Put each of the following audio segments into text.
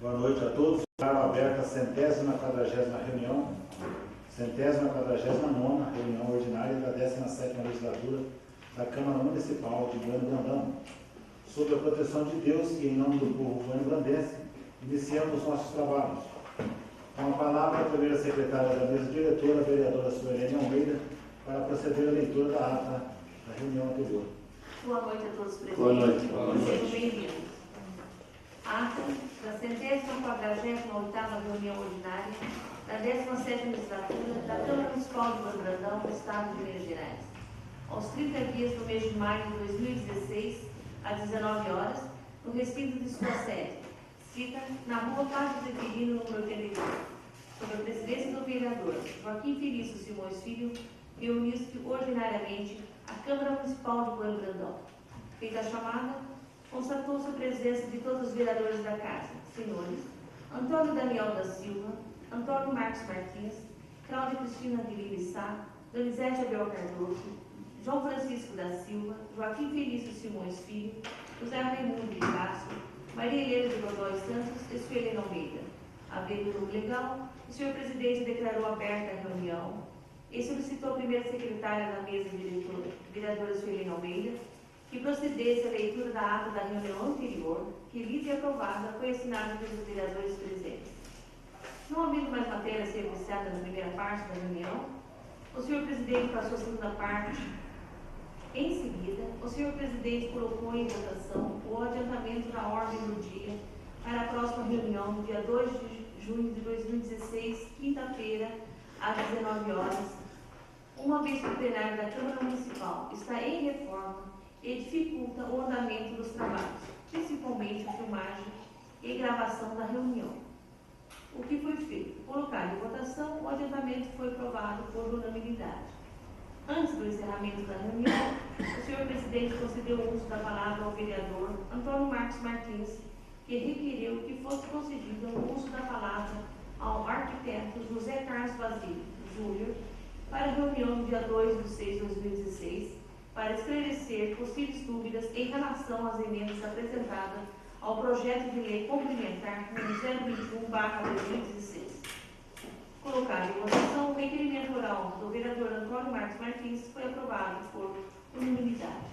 Boa noite a todos. Declaro aberta a 140ª reunião, 149ª reunião ordinária da 17ª legislatura da Câmara Municipal de Bueno Brandão. Sob a proteção de Deus e em nome do povo bueno-brandense, iniciamos os nossos trabalhos. Com a palavra, a primeira secretária da mesa diretora, a vereadora Suelene Almeida, para proceder à leitura da ata da reunião anterior. Boa noite a todos presentes. Boa noite. Sejam bem-vindos. Ata da 148ª reunião ordinária da 17ª legislatura da Câmara Municipal de Bueno Brandão, do Estado de Minas Gerais. Aos 30 dias do mês de maio de 2016, às 19 horas, no recinto de sua sede, cita na rua Padre Zeferino, número 82, sob a presidência do vereador Joaquim Felício Simões Filho, reuniu-se ordinariamente a Câmara Municipal de Bueno Brandão. Feita a chamada, constatou-se a presença de todos os vereadores da Casa, senhores Antônio Daniel da Silva, Antônio Marcos Martins, Cláudia Cristina de Libissá, Donizete Abel Cardoso, João Francisco da Silva, Joaquim Felício Simões Filho, José Raimundo de Castro, Maria Helena de Godoy Santos e Suelene Almeida. Havendo grupo legal, o senhor presidente declarou aberta a reunião e solicitou a primeira secretária da mesa diretora, vereadora Suelene Almeida, que procedesse à leitura da ata da reunião anterior, que, lida e aprovada, foi assinada pelos vereadores presentes. Não havendo mais matéria a ser apreciada na primeira parte da reunião, o senhor presidente passou a segunda parte. Em seguida, o senhor presidente colocou em votação o adiantamento da ordem do dia para a próxima reunião, dia 2 de junho de 2016, quinta-feira, às 19 horas, uma vez que o plenário da Câmara Municipal está em reforma e dificulta o andamento dos trabalhos, principalmente a filmagem e gravação da reunião. O que foi feito? Colocado em votação, o adiantamento foi aprovado por unanimidade. Antes do encerramento da reunião, o senhor presidente concedeu o uso da palavra ao vereador Antônio Marcos Martins, que requeriu que fosse concedido o uso da palavra ao arquiteto José Carlos Basílio Júnior para a reunião do dia 2 de 6 de 2016, para esclarecer possíveis dúvidas em relação às emendas apresentadas ao projeto de lei complementar número 021/2016. Colocado em votação, o requerimento oral do vereador Antônio Marcos Martins foi aprovado por unanimidade.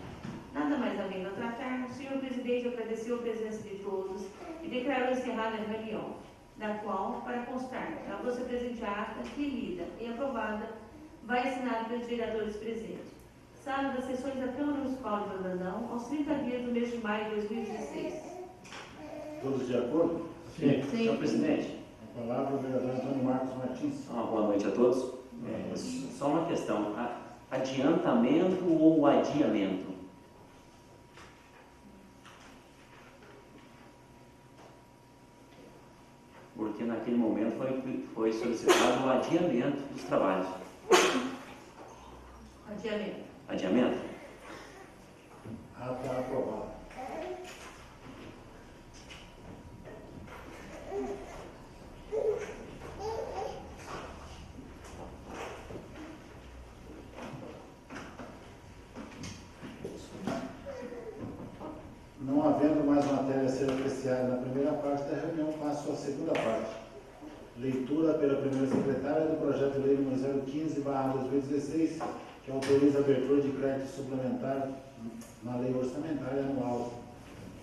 Nada mais havendo a tratar, o senhor presidente agradeceu a presença de todos e declarou encerrada a reunião, da qual, para constar, ela-se presente a ata que, lida e aprovada, vai assinada pelos vereadores presentes. Sala das sessões da Câmara Municipal de Bueno Brandão, aos 30 dias do mês de maio de 2016. Todos de acordo? Sim. Senhor presidente. A palavra ao vereador Antônio Marcos Martins. Boa noite a todos. Só uma questão, adiantamento ou adiamento? Porque naquele momento foi solicitado o adiamento dos trabalhos. Adiamento. Adiamento? Ata aprovada. Não havendo mais matéria a ser apreciada na primeira parte da reunião, passo à segunda parte. Leitura pela primeira secretária do projeto de lei número 015/2016, que autoriza a abertura de crédito suplementar na lei orçamentária anual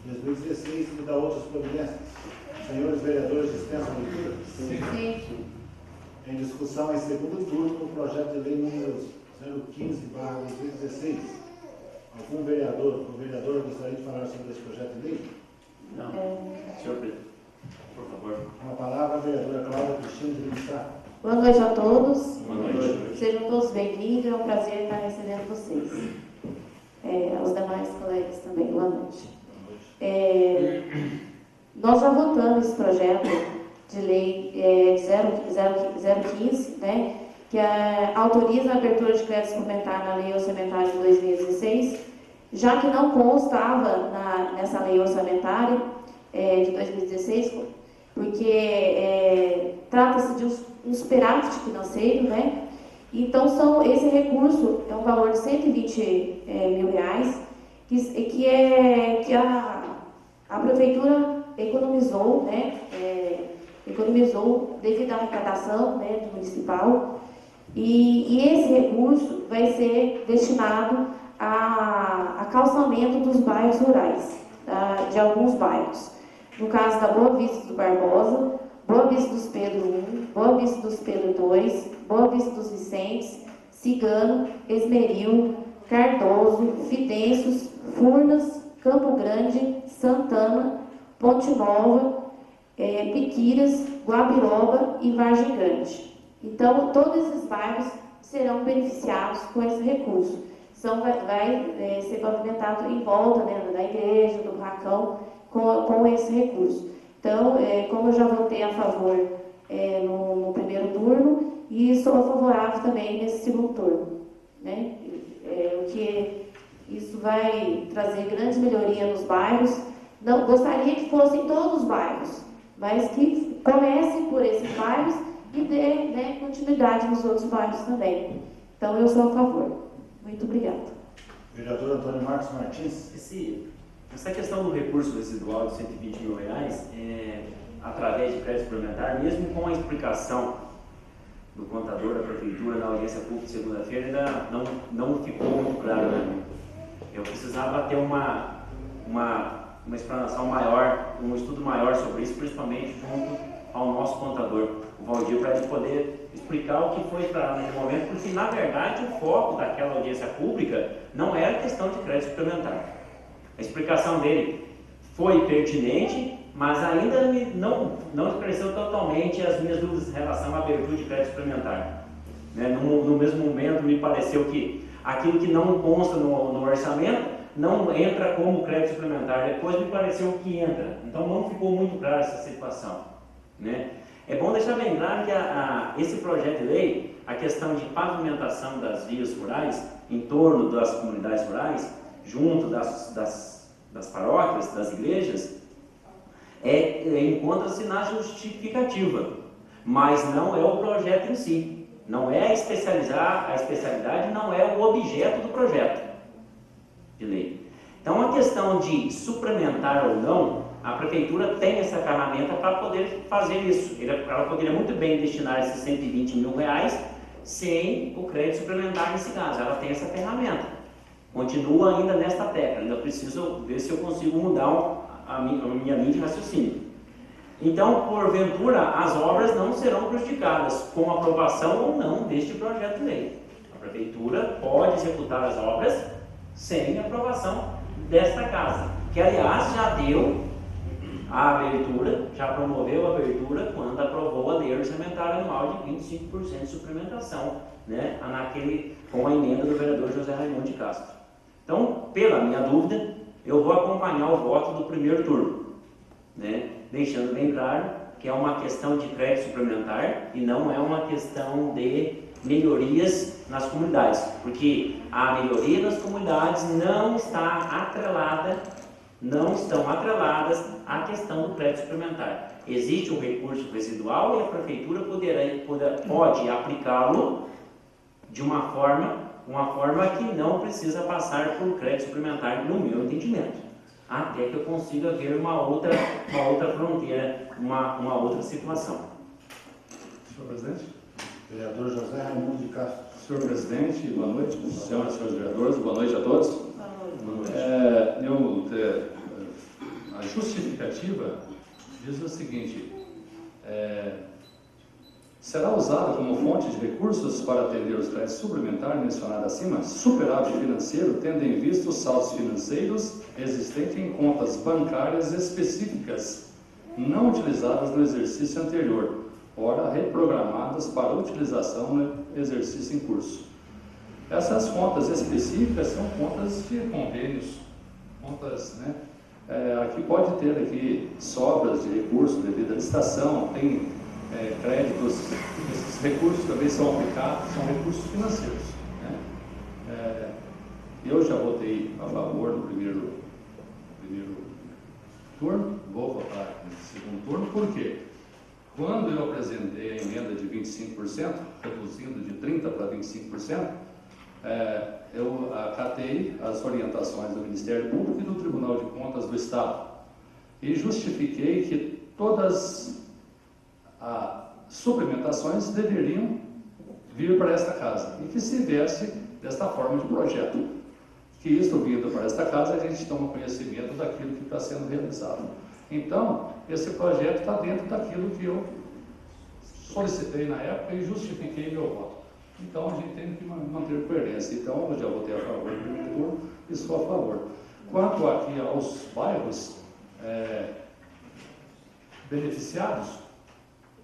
2016 e da outras providências. Senhores vereadores, dispensam a leitura? Sim. Em discussão em segundo turno, o projeto de lei número 015/2016. Algum vereador ou vereadora gostaria de falar sobre esse projeto de lei? Não. Senhor presidente, por favor. Com a palavra, a vereadora Cláudia Cristina de Libissá. Boa noite a todos. Boa noite. Sejam todos bem-vindos. É um prazer estar recebendo vocês. Aos demais colegas também, boa noite. Nós já votamos esse projeto de lei 015, né, que autoriza a abertura de crédito suplementar na lei orçamentária de 2016, já que não constava nessa lei orçamentária de 2016, porque trata-se de um superávit financeiro, né? Então, esse recurso é um valor de R$120 mil, que a prefeitura economizou, né, economizou devido à arrecadação, né, do municipal, e esse recurso vai ser destinado a calçamento dos bairros rurais, de alguns bairros. No caso da Boa Vista do Barbosa, Boa Vista dos Pedro I, Boa Vista dos Pedro II, Boa Vista dos Vicentes, Cigano, Esmeril, Cardoso, Fidêncios, Furnas, Campo Grande, Santana, Ponte Nova, Piquiras, Guabiroba e Vargem Grande. Então, todos esses bairros serão beneficiados com esse recurso. Vai ser pavimentado em volta, né, da igreja, do barracão, com esse recurso. Então, como eu já votei a favor no primeiro turno, e sou favorável também nesse segundo turno, né? Porque isso vai trazer grande melhoria nos bairros. Não gostaria que fosse em todos os bairros, mas que comece por esses bairros e dê, né, continuidade nos outros bairros também. Então, eu sou a favor. Muito obrigada. Vereador Antônio Marcos Martins. Essa questão do recurso residual de R$120 mil, através de crédito suplementar, mesmo com a explicação do contador da prefeitura na audiência pública de segunda-feira, ainda não ficou muito claro para mim. Eu precisava ter uma explanação maior, um estudo maior sobre isso, principalmente junto ao nosso contador, o Valdir, para ele poder explicar o que foi esperado naquele momento, porque na verdade o foco daquela audiência pública não era a questão de crédito suplementar. A explicação dele foi pertinente, mas ainda não esclareceu totalmente as minhas dúvidas em relação à abertura de crédito suplementar. No mesmo momento, me pareceu que aquilo que não consta no orçamento não entra como crédito suplementar. Depois me pareceu que entra. Então não ficou muito clara essa situação, né? É bom deixar bem claro que esse projeto de lei, a questão de pavimentação das vias rurais, em torno das comunidades rurais, junto das paróquias, das igrejas, encontra-se na justificativa, mas não é o projeto em si, não é a especialidade não é o objeto do projeto de lei. Então, a questão de suplementar ou não, a prefeitura tem essa ferramenta para poder fazer isso. Ela poderia muito bem destinar esses R$120 mil sem o crédito suplementar nesse caso. Ela tem essa ferramenta. Continua ainda nesta tecla. Ainda preciso ver se eu consigo mudar a minha linha de raciocínio. Então, porventura, as obras não serão prejudicadas com aprovação ou não deste projeto de lei. A prefeitura pode executar as obras sem aprovação desta casa, que aliás já deu a abertura, já promoveu a abertura quando aprovou a lei orçamentária anual de 25% de suplementação, né, com a emenda do vereador José Raimundo de Castro. Então, pela minha dúvida, eu vou acompanhar o voto do primeiro turno, né, deixando bem claro que é uma questão de crédito suplementar e não é uma questão de melhorias nas comunidades, porque a melhoria nas comunidades não estão atreladas à questão do crédito suplementar. Existe um recurso residual e a prefeitura pode aplicá-lo de uma forma que não precisa passar por crédito suplementar, no meu entendimento, até que eu consiga ver uma outra fronteira, uma outra situação. Senhor presidente? Vereador José Raimundo de Castro. Senhor presidente, boa noite. Senhoras e senhores vereadores, boa noite a todos. Boa noite. A justificativa diz o seguinte: será usada como fonte de recursos para atender os créditos suplementares mencionados acima, superávit financeiro, tendo em vista os saldos financeiros existentes em contas bancárias específicas, não utilizadas no exercício anterior, ora reprogramadas para utilização no exercício em curso. Essas contas específicas são contas de convênios, contas, né? Aqui pode ter aqui sobras de recursos devido à licitação, tem créditos, esses recursos também são aplicados, são recursos financeiros, né? Eu já votei a favor no primeiro turno, vou votar no segundo turno, por quê? Quando eu apresentei a emenda de 25%, reduzindo de 30% para 25%, eu acatei as orientações do Ministério Público e do Tribunal de Contas do Estado. e justifiquei que todas as suplementações deveriam vir para esta casa e que se viesse desta forma de projeto. Que isto vindo para esta casa, a gente toma conhecimento daquilo que está sendo realizado. Então, esse projeto está dentro daquilo que eu solicitei na época e justifiquei meu voto. Então, a gente tem que manter coerência. Então, eu já votei a favor do primeiro turno e sou a favor. Quanto aqui aos bairros beneficiados,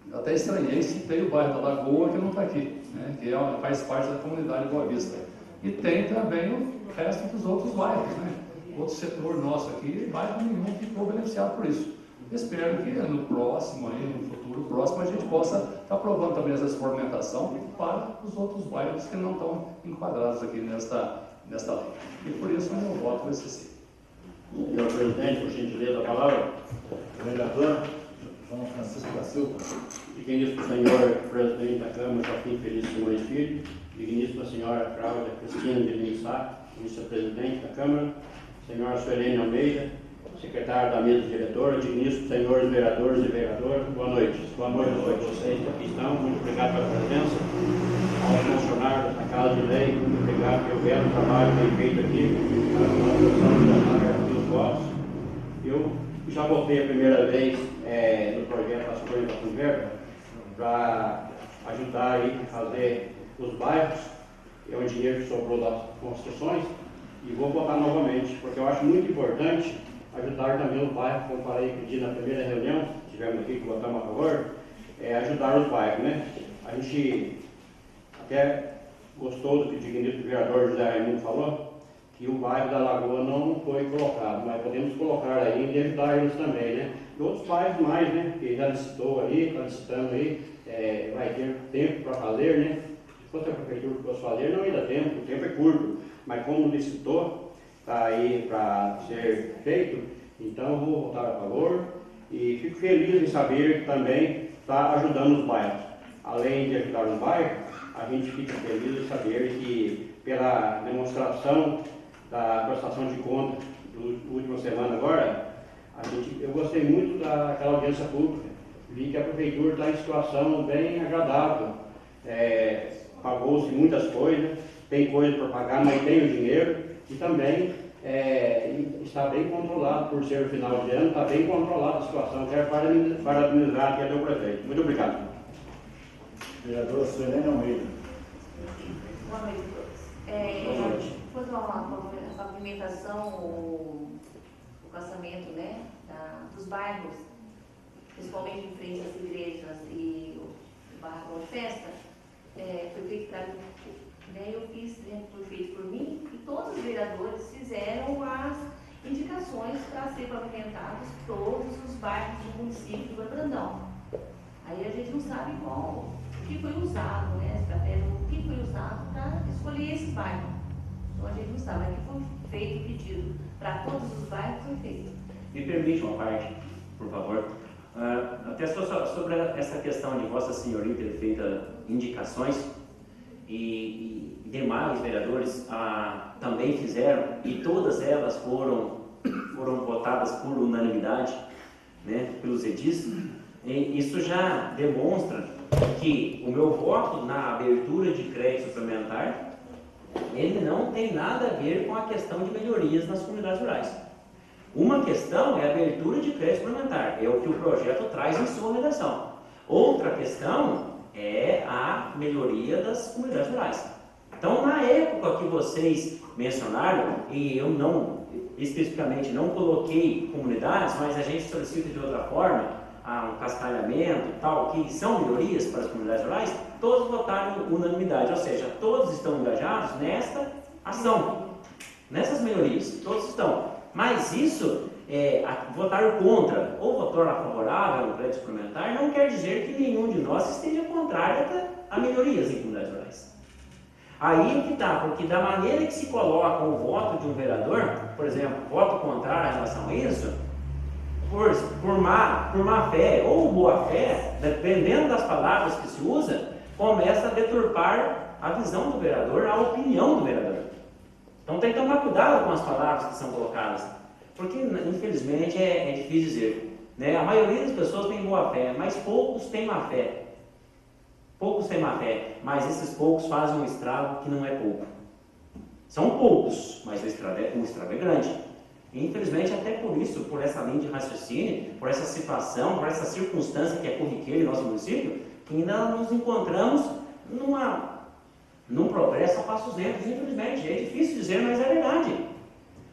eu até estranhei, citei o bairro da Lagoa, que não está aqui, né, que faz parte da comunidade Boa Vista. E tem também o resto dos outros bairros, né? Outro setor nosso aqui, bairro nenhum ficou beneficiado por isso. Espero que no próximo, no futuro próximo, a gente possa estar aprovando também essa suplementação para os outros bairros que não estão enquadrados aqui nesta lei. E por isso o meu voto vai ser sim. Senhor presidente, por gentileza, a palavra. Vereador João Francisco da Silva. Digníssimo senhor presidente da Câmara, Joaquim Felício Simões Filho. Digníssima senhora Cláudia Cristina de Lins-Sá, vice-presidente da Câmara. Senhora Suelene Almeida, secretária da mesa diretora. Digníssimos senhores vereadores e vereadoras, boa noite. Boa noite a todos vocês que aqui estão. Muito obrigado pela presença. Aos funcionários da Casa de Lei, muito obrigado pelo belo trabalho bem feito aqui para a manutenção dos votos. Eu já votei a primeira vez no projeto da suplementação de verba para ajudar aí a fazer os bairros. É um dinheiro que sobrou das construções e vou votar novamente, porque eu acho muito importante ajudar também os bairros, como eu falei aquele dia na primeira reunião, tivemos aqui que votamos a favor, ajudar os bairros, né? A gente até gostou do que o digníssimo vereador José Raimundo falou, que o bairro da Lagoa não foi colocado, mas podemos colocar ainda e ajudar eles também, né? E outros bairros mais, né? Que já licitou ali, está licitando aí, vai ter tempo para fazer, né? Se fosse a prefeitura que fosse fazer, não ia dar tempo, o tempo é curto, mas como licitou, está aí para ser feito, então eu vou votar a favor e fico feliz em saber que também está ajudando os bairros. Além de ajudar os bairros, a gente fica feliz em saber que pela demonstração da prestação de contas da última semana agora, eu gostei muito daquela audiência pública, vi que a prefeitura está em situação bem agradável, pagou-se muitas coisas, tem coisa para pagar, mas tem o dinheiro e também está bem controlado por ser o final de ano, está bem controlada a situação. Quero parabenizar aqui ao prefeito. Muito obrigado. Vereadora Suelene Almeida. Boa noite a todos. Boa noite. Fazer uma cumprimentação, o casamento, né, dos bairros, principalmente em frente às igrejas e o bairro de festa, foi feito para mim, né, eu fiz, né, foi feito por mim, e todos os vereadores fizeram as indicações para ser pavimentados todos os bairros do município do Brandão. Aí a gente não sabe qual, o que foi usado, né, o que foi usado para escolher esse bairro. Então a gente não sabe, aqui foi feito o pedido para todos os bairros, foi feito. Me permite uma parte, por favor. Até sobre essa questão de Vossa Senhoria ter feito indicações e demais vereadores também fizeram, e todas elas foram votadas por unanimidade, né, pelos edis. E isso já demonstra que o meu voto na abertura de crédito suplementar, ele não tem nada a ver com a questão de melhorias nas comunidades rurais. Uma questão é a abertura de crédito suplementar, é o que o projeto traz em sua redação. Outra questão é a melhoria das comunidades rurais. Então, na época que vocês mencionaram, e eu não, especificamente, não coloquei comunidades, mas a gente solicita de outra forma, um cascalhamento, tal, que são melhorias para as comunidades rurais, todos votaram unanimidade, ou seja, todos estão engajados nesta ação, nessas melhorias, todos estão. Mas isso, votar contra ou votar favorável ao crédito suplementar não quer dizer que nenhum de nós esteja contrário a melhorias em comunidades rurais. Aí é que está, porque da maneira que se coloca o voto de um vereador, por exemplo, voto contrário em relação a isso, por má fé ou boa fé, dependendo das palavras que se usa, começa a deturpar a visão do vereador, a opinião do vereador. Então tem que tomar cuidado com as palavras que são colocadas, Porque, infelizmente, é difícil dizer, né? A maioria das pessoas tem boa fé, mas poucos têm má fé. Poucos têm má fé, mas esses poucos fazem um estrago que não é pouco. São poucos, mas o estrago é grande. E, infelizmente, até por isso, por essa linha de raciocínio, por essa situação, por essa circunstância que é corriqueira em nosso município, que ainda nos encontramos num progresso a passos lentos, infelizmente. É difícil dizer, mas é verdade.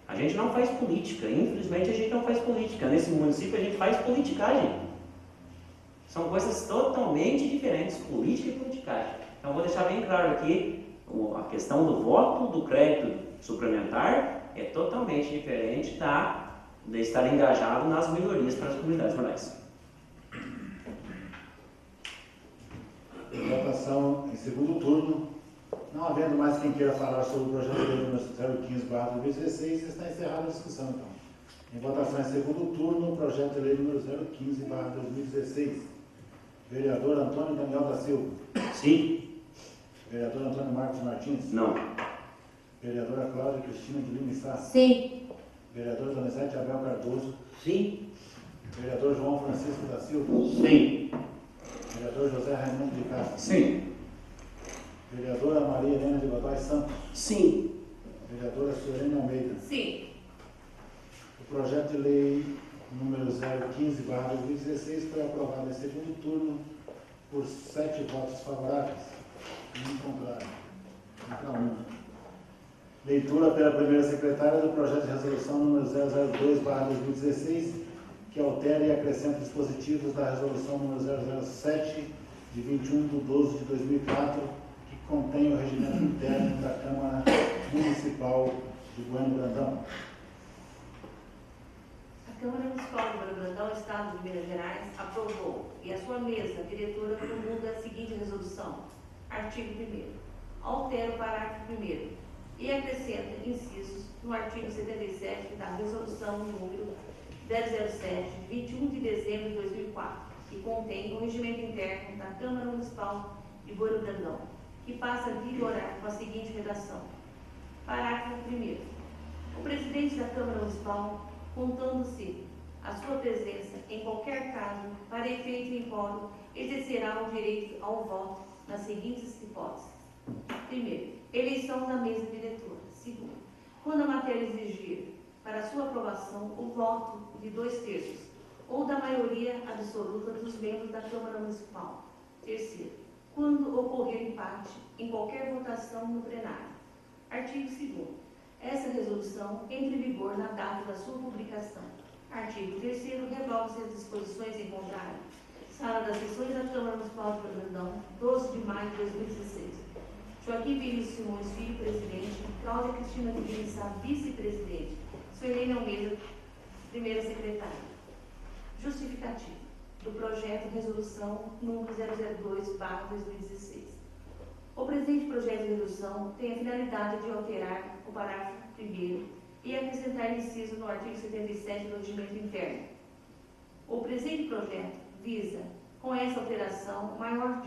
A gente não faz política, infelizmente a gente não faz política. Nesse município a gente faz politicagem. São coisas totalmente diferentes, política e politicagem. Então vou deixar bem claro aqui, a questão do voto do crédito suplementar é totalmente diferente de estar engajado nas melhorias para as comunidades rurais. Votação em segundo turno. Não havendo mais quem queira falar sobre o projeto de lei número 015/2016, está encerrada a discussão, então. Em votação em segundo turno, o projeto de lei número 015/2016. Vereador Antônio Daniel da Silva. Sim. Vereador Antônio Marcos Martins. Não. Vereadora Cláudia Cristina de Lima Sá. Sim. Vereador Donizete Abel Cardoso. Sim. Vereador João Francisco da Silva. Sim. Vereador José Raimundo de Castro. Sim. Vereadora Maria Helena de Godoy Santos. Sim. Vereadora Suelene Almeida. Sim. O projeto de lei número 015/2016 foi aprovado em segundo turno por 7 votos favoráveis e 1 contrário. Contra 1. Leitura pela primeira secretária do projeto de resolução número 002/2016, que altera e acrescenta dispositivos da resolução número 007, de 21/12/2004, que contém o regimento interno da Câmara Municipal de Bueno Brandão. A Câmara Municipal de Bueno Brandão, Estado de Minas Gerais, aprovou e a sua mesa diretora promulga a seguinte resolução. Artigo 1º. Altera o parágrafo 1º e acrescenta incisos no artigo 77 da resolução número 007, de 21 de dezembro de 2004, que contém o regimento interno da Câmara Municipal de Bueno Brandão, que passa a vigorar com a seguinte redação. Parágrafo 1º. O presidente da Câmara Municipal, contando-se a sua presença em qualquer caso para efeito em quórum, exercerá o direito ao voto nas seguintes hipóteses. Primeiro, eleição da mesa diretora. Segundo, quando a matéria exigir para sua aprovação o voto de 2/3 ou da maioria absoluta dos membros da Câmara Municipal. Terceiro, quando ocorrer empate em qualquer votação no plenário. Artigo 2º. Essa resolução entra em vigor na data da sua publicação. Artigo 3º. Revoga-se as disposições em contrário. Sala das Sessões da Câmara Municipal de Bueno Brandão, 12 de maio de 2016. Joaquim Vinícius Simões Filho, presidente. Cláudia Cristina de Lima Sá, vice-presidente. Suelene Almeida, primeira secretária. Justificativa do projeto de resolução número 002/2016. O presente projeto de resolução tem a finalidade de alterar o parágrafo 1º e acrescentar inciso no artigo 77 do regimento interno. O presente projeto visa, com essa alteração, maior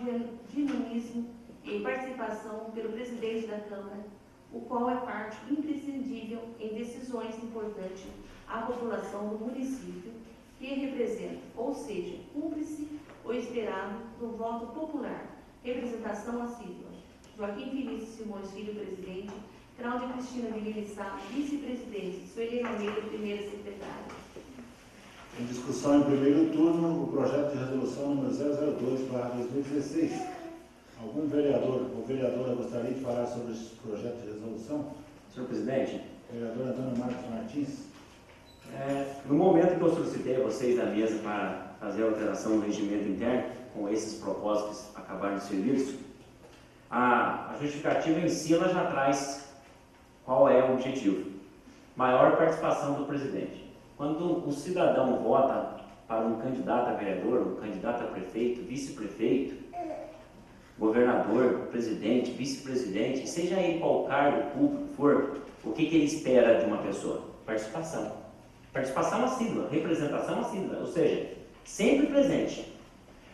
dinamismo e participação pelo presidente da Câmara, o qual é parte imprescindível em decisões importantes à população do município, que representa, ou seja, cúmplice ou esperado do voto popular, representação assídua. Joaquim Vinícius Simões Filho, presidente. Cláudia Cristina de Lima Sá, vice-presidente. Suelene Almeida, primeira secretária. Em discussão em primeiro turno, o projeto de resolução número 002/2016. Algum vereador ou vereadora gostaria de falar sobre esse projeto de resolução? Senhor presidente, Vereador Antônio Marcos Martins. no momento que eu solicitei a vocês da mesa para fazer a alteração do regimento interno, com esses propósitos que acabaram de ser vistos, a justificativa em si ela já traz qual é o objetivo. Maior participação do presidente. Quando o cidadão vota para um candidato a vereador, um candidato a prefeito, vice-prefeito, governador, presidente, vice-presidente, seja ele qual cargo público for, o que ele espera de uma pessoa? Participação. Participação assídua, representação assídua, ou seja, sempre presente.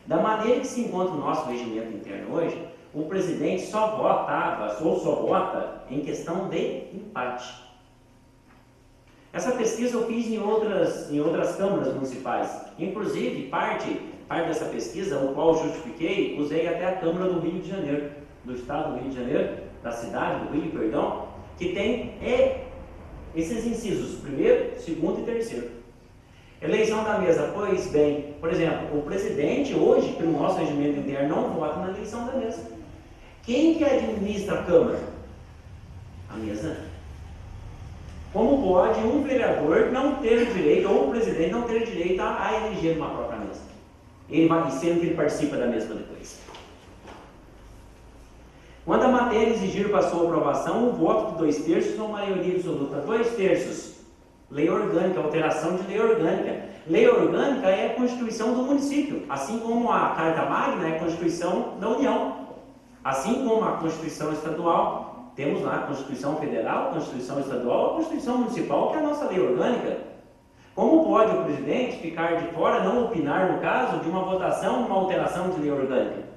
Da maneira que se encontra o nosso regimento interno hoje, o presidente só votava, ou só vota em questão de empate. Essa pesquisa eu fiz em outras câmaras municipais. Inclusive, parte dessa pesquisa, o qual justifiquei, usei até a Câmara do Rio de Janeiro, do Estado do Rio de Janeiro, da cidade do Rio, perdão, que tem esses incisos, primeiro, segundo e terceiro. Eleição da mesa, pois bem, por exemplo, o presidente hoje, pelo nosso regimento interno, não vota na eleição da mesa. Quem que administra a Câmara? A mesa. Como pode um vereador não ter o direito, ou o presidente não ter o direito a eleger uma própria mesa? Sendo que ele participa da mesma depois. Quando a matéria exigir para sua aprovação, o voto de 2/3 ou maioria absoluta. 2/3, lei orgânica, alteração de lei orgânica. Lei orgânica é a Constituição do município, assim como a Carta Magna é a Constituição da União. Assim como a Constituição Estadual, temos lá a Constituição Federal, a Constituição Estadual, a Constituição Municipal, que é a nossa lei orgânica. Como pode o presidente ficar de fora, não opinar no caso de uma votação, uma alteração de lei orgânica?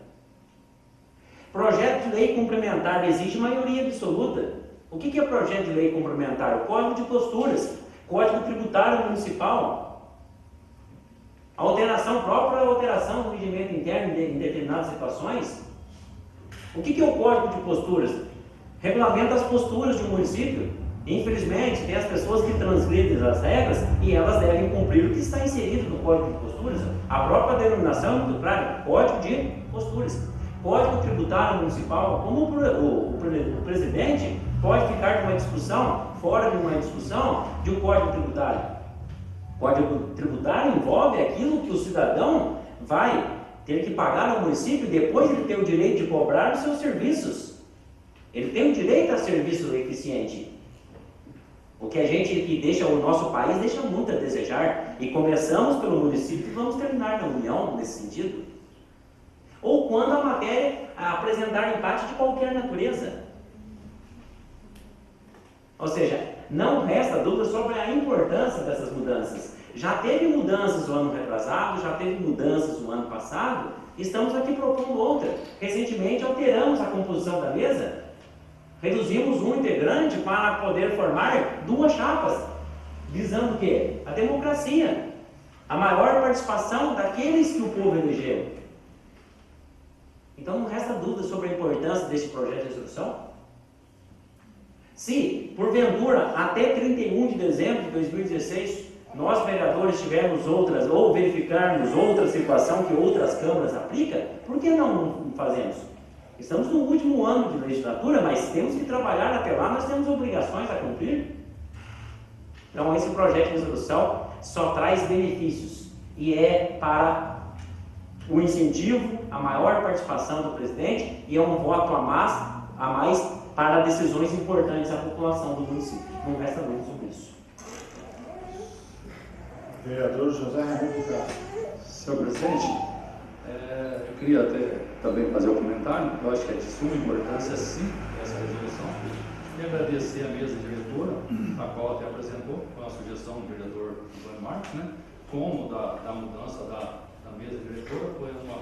Projeto de lei complementar exige maioria absoluta. O que é projeto de lei complementar? O Código de Posturas, Código Tributário Municipal. Alteração própria, alteração do regimento interno em determinadas situações. O que é o Código de Posturas? Regulamenta as posturas de um município. Infelizmente, tem as pessoas que transgridem as regras e elas devem cumprir o que está inserido no Código de Posturas. A própria denominação é muito clara, Código de Posturas. Código Tributário Municipal, como o presidente pode ficar de uma discussão, fora de uma discussão, de um Código Tributário. O Código Tributário envolve aquilo que o cidadão vai ter que pagar ao município depois ele ter o direito de cobrar os seus serviços. Ele tem o direito a serviço eficiente. O que a gente que deixa o nosso país deixa muito a desejar. E começamos pelo município e vamos terminar na União nesse sentido. Ou quando a matéria apresentar empate de qualquer natureza. Ou seja, não resta dúvida sobre a importância dessas mudanças. Já teve mudanças no ano retrasado, já teve mudanças no ano passado, estamos aqui propondo outra. Recentemente alteramos a composição da mesa. Reduzimos um integrante para poder formar 2 chapas, visando o quê? A democracia, a maior participação daqueles que o povo elegeu. Então não resta dúvida sobre a importância desse projeto de resolução. Se, porventura, até 31 de dezembro de 2016, nós vereadores tivermos outras, ou verificarmos outra situação que outras câmaras aplicam, por que não fazemos? Estamos no último ano de legislatura, mas temos que trabalhar até lá, nós temos obrigações a cumprir. Então, esse projeto de resolução só traz benefícios e é para o incentivo, a maior participação do presidente e é um voto a mais para decisões importantes à população do município. Não resta dúvida sobre isso. Vereador José Raimundo Castro. Senhor presidente, eu queria até também fazer um comentário. Eu acho que é de suma importância, sim, essa resolução. E agradecer a mesa diretora, a qual até apresentou, com a sugestão do vereador Antônio Marcos, né, como da mudança da mesa diretora, foi uma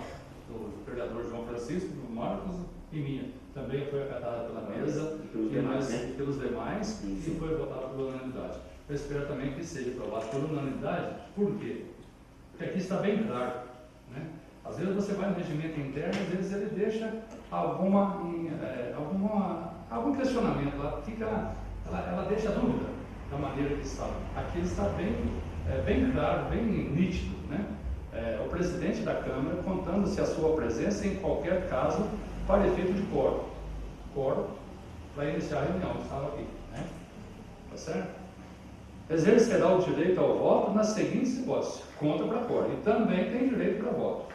do vereador João Francisco, do Marcos e minha. Também foi acatada pela mesa e pelos demais, e foi votado por unanimidade. Eu espero também que seja aprovado por unanimidade. Por quê? Porque aqui está bem claro, né? Às vezes você vai no regimento interno, às vezes ele deixa algum questionamento, ela deixa dúvida da maneira que está. Aqui está bem claro, bem nítido, né? O presidente da Câmara contando-se a sua presença em qualquer caso para efeito de quórum. Quórum para iniciar a reunião, estava aqui, né? Tá certo? Exercerá o direito ao voto nas seguintes hipóteses: conta para fora, e também tem direito para voto.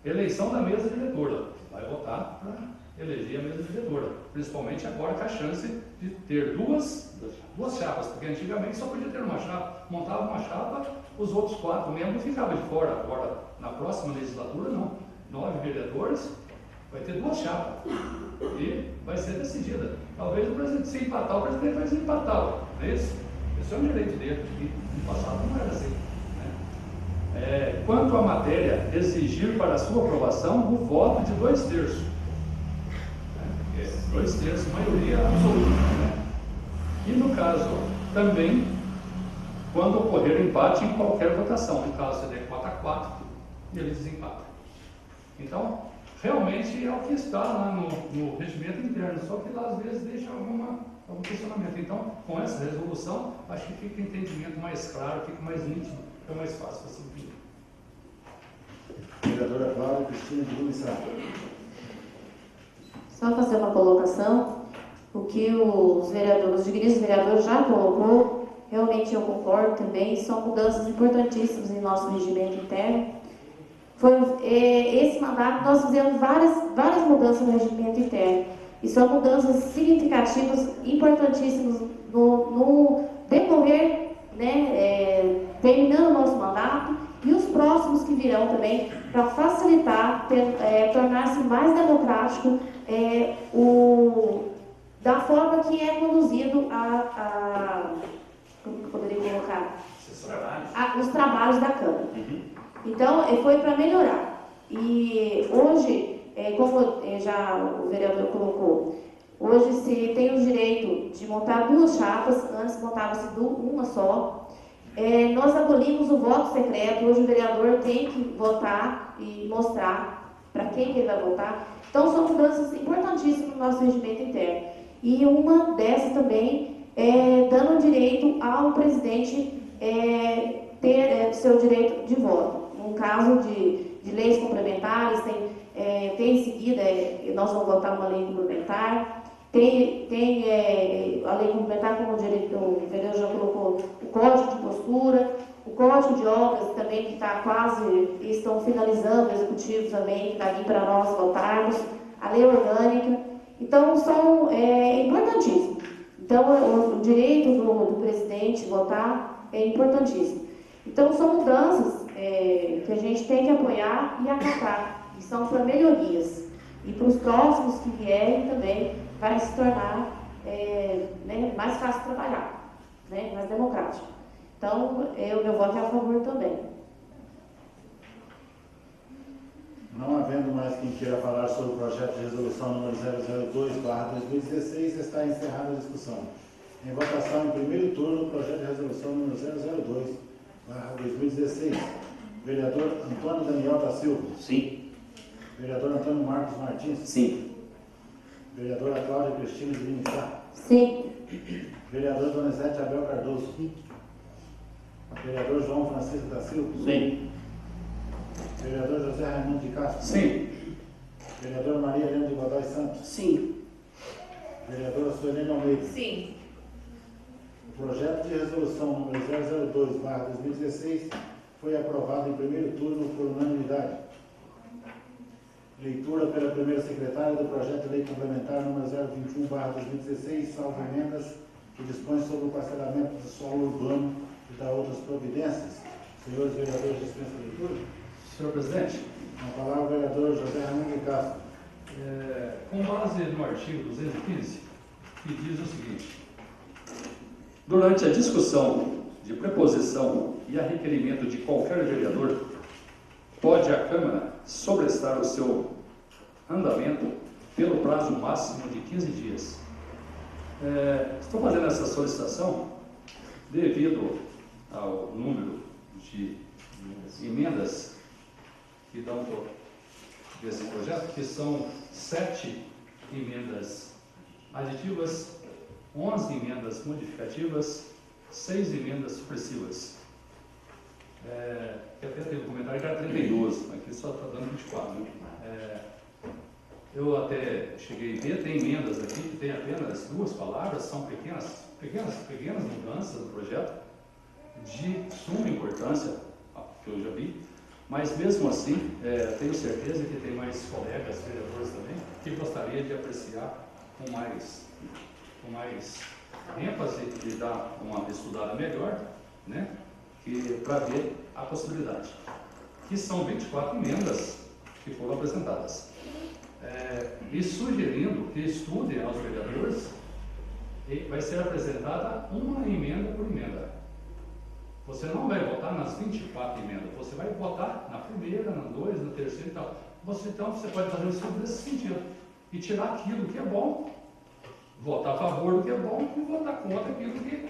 Eleição da mesa diretora, vai votar para eleger a mesa diretora, principalmente agora com a chance de ter duas chapas, porque antigamente só podia ter uma chapa, montava uma chapa, os outros 4 membros ficavam de fora. Agora, na próxima legislatura, não. 9 vereadores, vai ter 2 chapas e vai ser decidida. Talvez o presidente, se empatar, o presidente vai desempatar, não é isso? Esse é um direito dele, e no passado não era assim, né? Quanto à matéria, exigir para a sua aprovação o voto de 2/3. 2/3, maioria absoluta, né? E no caso, também quando ocorrer empate em qualquer votação. No caso, se der 4-4, ele desempata. Então, realmente é o que está lá no regimento interno, só que lá às vezes deixa algum questionamento. Então, com essa resolução, acho que fica o entendimento mais claro, fica mais nítido, fica mais fácil para se entender. Vereadora Cláudia Cristina de Lima Sá. Só fazer uma colocação, o que os digníssimos vereadores já colocou, realmente eu concordo também, são mudanças importantíssimas em nosso regimento interno. Esse mandato nós fizemos várias mudanças no regimento interno, e são mudanças significativas, importantíssimas no decorrer, né, terminando o nosso mandato, e os próximos que virão também, para facilitar, tornar-se mais democrático da forma que é conduzido como que eu poderia colocar? Os trabalhos da Câmara. Então, foi para melhorar. E hoje, como já o vereador colocou, hoje se tem o direito de montar 2 chapas, antes montava-se uma só. Nós abolimos o voto secreto, hoje o vereador tem que votar e mostrar para quem que ele vai votar. Então, são mudanças importantíssimas no nosso regimento interno. E uma dessas também dando direito ao presidente ter seu direito de voto. No caso de leis complementares, tem em seguida, nós vamos votar uma lei complementar, tem a lei complementar, como o vereador já colocou, o código de postura, o código de obras também, que está quase, estão finalizando, o executivo também, que está aqui para nós votarmos, a lei orgânica. Então, são importantíssimos. Então, o direito do presidente votar é importantíssimo. Então, são mudanças que a gente tem que apoiar e acatar, que são para melhorias. E para os próximos que vierem também, vai se tornar mais fácil trabalhar, né, mais democrático. Então, o meu voto é a favor também. Não havendo mais quem queira falar sobre o projeto de resolução número 002/2016, está encerrada a discussão. Em votação, em primeiro turno, o projeto de resolução número 002/2016. Vereador Antônio Daniel da Silva. Sim. Vereador Antônio Marcos Martins. Sim. Vereadora Cláudia Cristina de Lima Sá. Sim. Vereador Donizete Abel Cardoso. Vereador João Francisco da Silva. Sim. Vereador José Raimundo de Castro. Sim. Vereadora Maria Helena de Godoy Santos. Sim. Vereadora Suelene Almeida. Sim. O projeto de resolução número 002/2016 foi aprovado em primeiro turno por unanimidade. Leitura pela primeira secretária do projeto de lei complementar número 021/2016, salvo emendas, que dispõe sobre o parcelamento do solo urbano e da outras providências. Senhores vereadores, dispensa a leitura. Senhor presidente, Com a palavra o vereador José Raimundo de Castro. com base no artigo 215, que diz o seguinte: durante a discussão de preposição e a requerimento de qualquer vereador, pode a Câmara sobrestar o seu andamento pelo prazo máximo de 15 dias. Estou fazendo essa solicitação devido ao número de emendas que dão por desse projeto, que são 7 emendas aditivas, 11 emendas modificativas, 6 emendas supressivas. Até teve um comentário que era 32, aqui só está dando 24. Né? Eu até cheguei a ver, tem emendas aqui que tem apenas 2 palavras, são pequenas mudanças no projeto, de suma importância, que eu já vi, mas mesmo assim, tenho certeza que tem mais colegas, vereadores também, que gostaria de apreciar com mais ênfase e dar uma estudada melhor, né, para ver a possibilidade. Que são 24 emendas que foram apresentadas. E sugerindo que estudem aos vereadores, vai ser apresentada uma emenda por emenda. Você não vai votar nas 24 emendas, você vai votar na primeira, na 2, na terceira e tal. Então você pode fazer um estudo nesse sentido e tirar aquilo que é bom, votar a favor do que é bom e votar contra aquilo que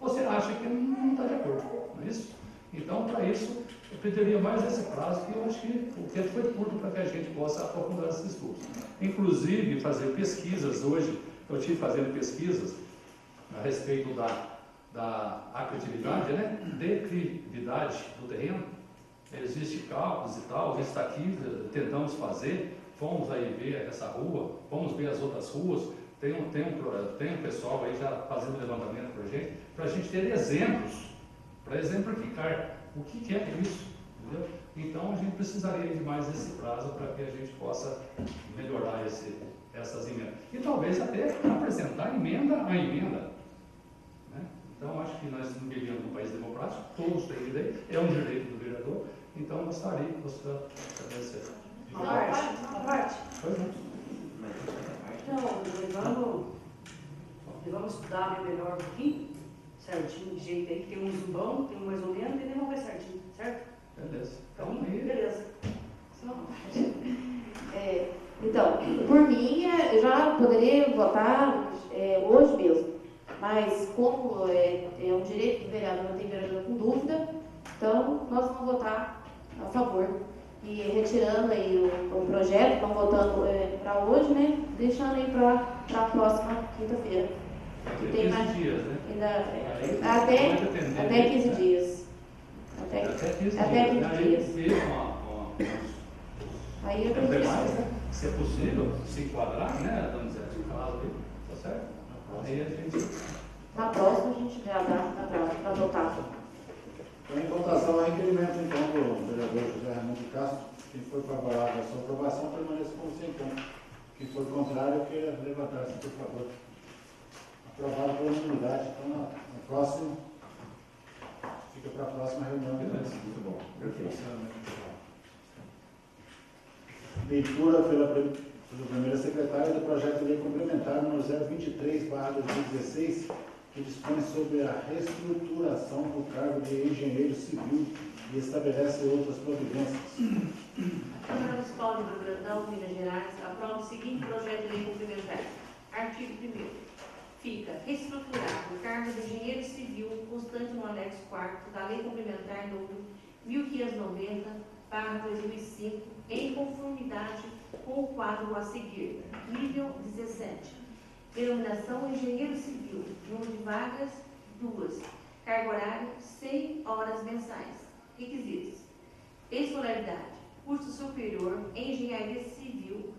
você acha que não está de acordo, não é isso? Então, para isso, eu pediria mais esse prazo, que eu acho que o tempo foi curto para que a gente possa aprofundar esses estudos. Inclusive, fazer pesquisas hoje, eu estive fazendo pesquisas a respeito da acretividade, né? Declividade do terreno. Existem cálculos e tal, a gente está aqui, tentamos fazer, fomos aí ver essa rua, fomos ver as outras ruas, tem um pessoal aí já fazendo levantamento para a gente ter exemplos, para exemplificar o que é isso, entendeu? Então a gente precisaria de mais esse prazo para que a gente possa melhorar essas emendas. E talvez até apresentar emenda a emenda. Né? Então acho que nós vivemos num país democrático, todos têm direito, é um direito do vereador, então eu gostaria que você estabelecer. Norte. Pois não. Então, vamos estudar melhor aqui, certinho, de jeito aí. Tem um zumbão, tem um mais ou menos, e não vai certinho, certo? Beleza. Então, Então, aí, beleza. Então, por mim, eu já poderia votar hoje mesmo, mas como é um direito do vereador, não tem vereador com dúvida, então nós vamos votar a favor. E retirando aí o projeto, estão votando para hoje, né? Deixando aí para a próxima quinta-feira. Que tem 15 mais dias, né? Até 15 dias. Até 15 dias. Aí eu Tem mais, né? Se é possível, se enquadrar, né? Dando certo caso aí, tá certo? Aí a gente. Na próxima a gente já dá para votar. Então, em votação, o requerimento, então, do vereador José Raimundo Castro, quem for favorável à sua aprovação, permaneça como se encontra. Quem for contrário, queira levantar-se, por favor. Aprovado por unanimidade. Então, no próximo, fica para a próxima reunião. Muito bom. Perfeito. Leitura pela primeira secretária do projeto de lei complementar número 023/2016, que dispõe sobre a reestruturação do cargo de engenheiro civil e estabelece outras providências. A Câmara Municipal de Rio Brandão, Minas Gerais, aprova o seguinte projeto de lei complementar. Artigo 1º. Fica reestruturado o cargo de engenheiro civil constante no anexo 4º da Lei Complementar número 1590/2005, em conformidade com o quadro a seguir. Nível 17. Denominação engenheiro civil. Número de vagas, 2. Cargo horário, 100 horas mensais. Requisitos: escolaridade, curso superior em engenharia civil,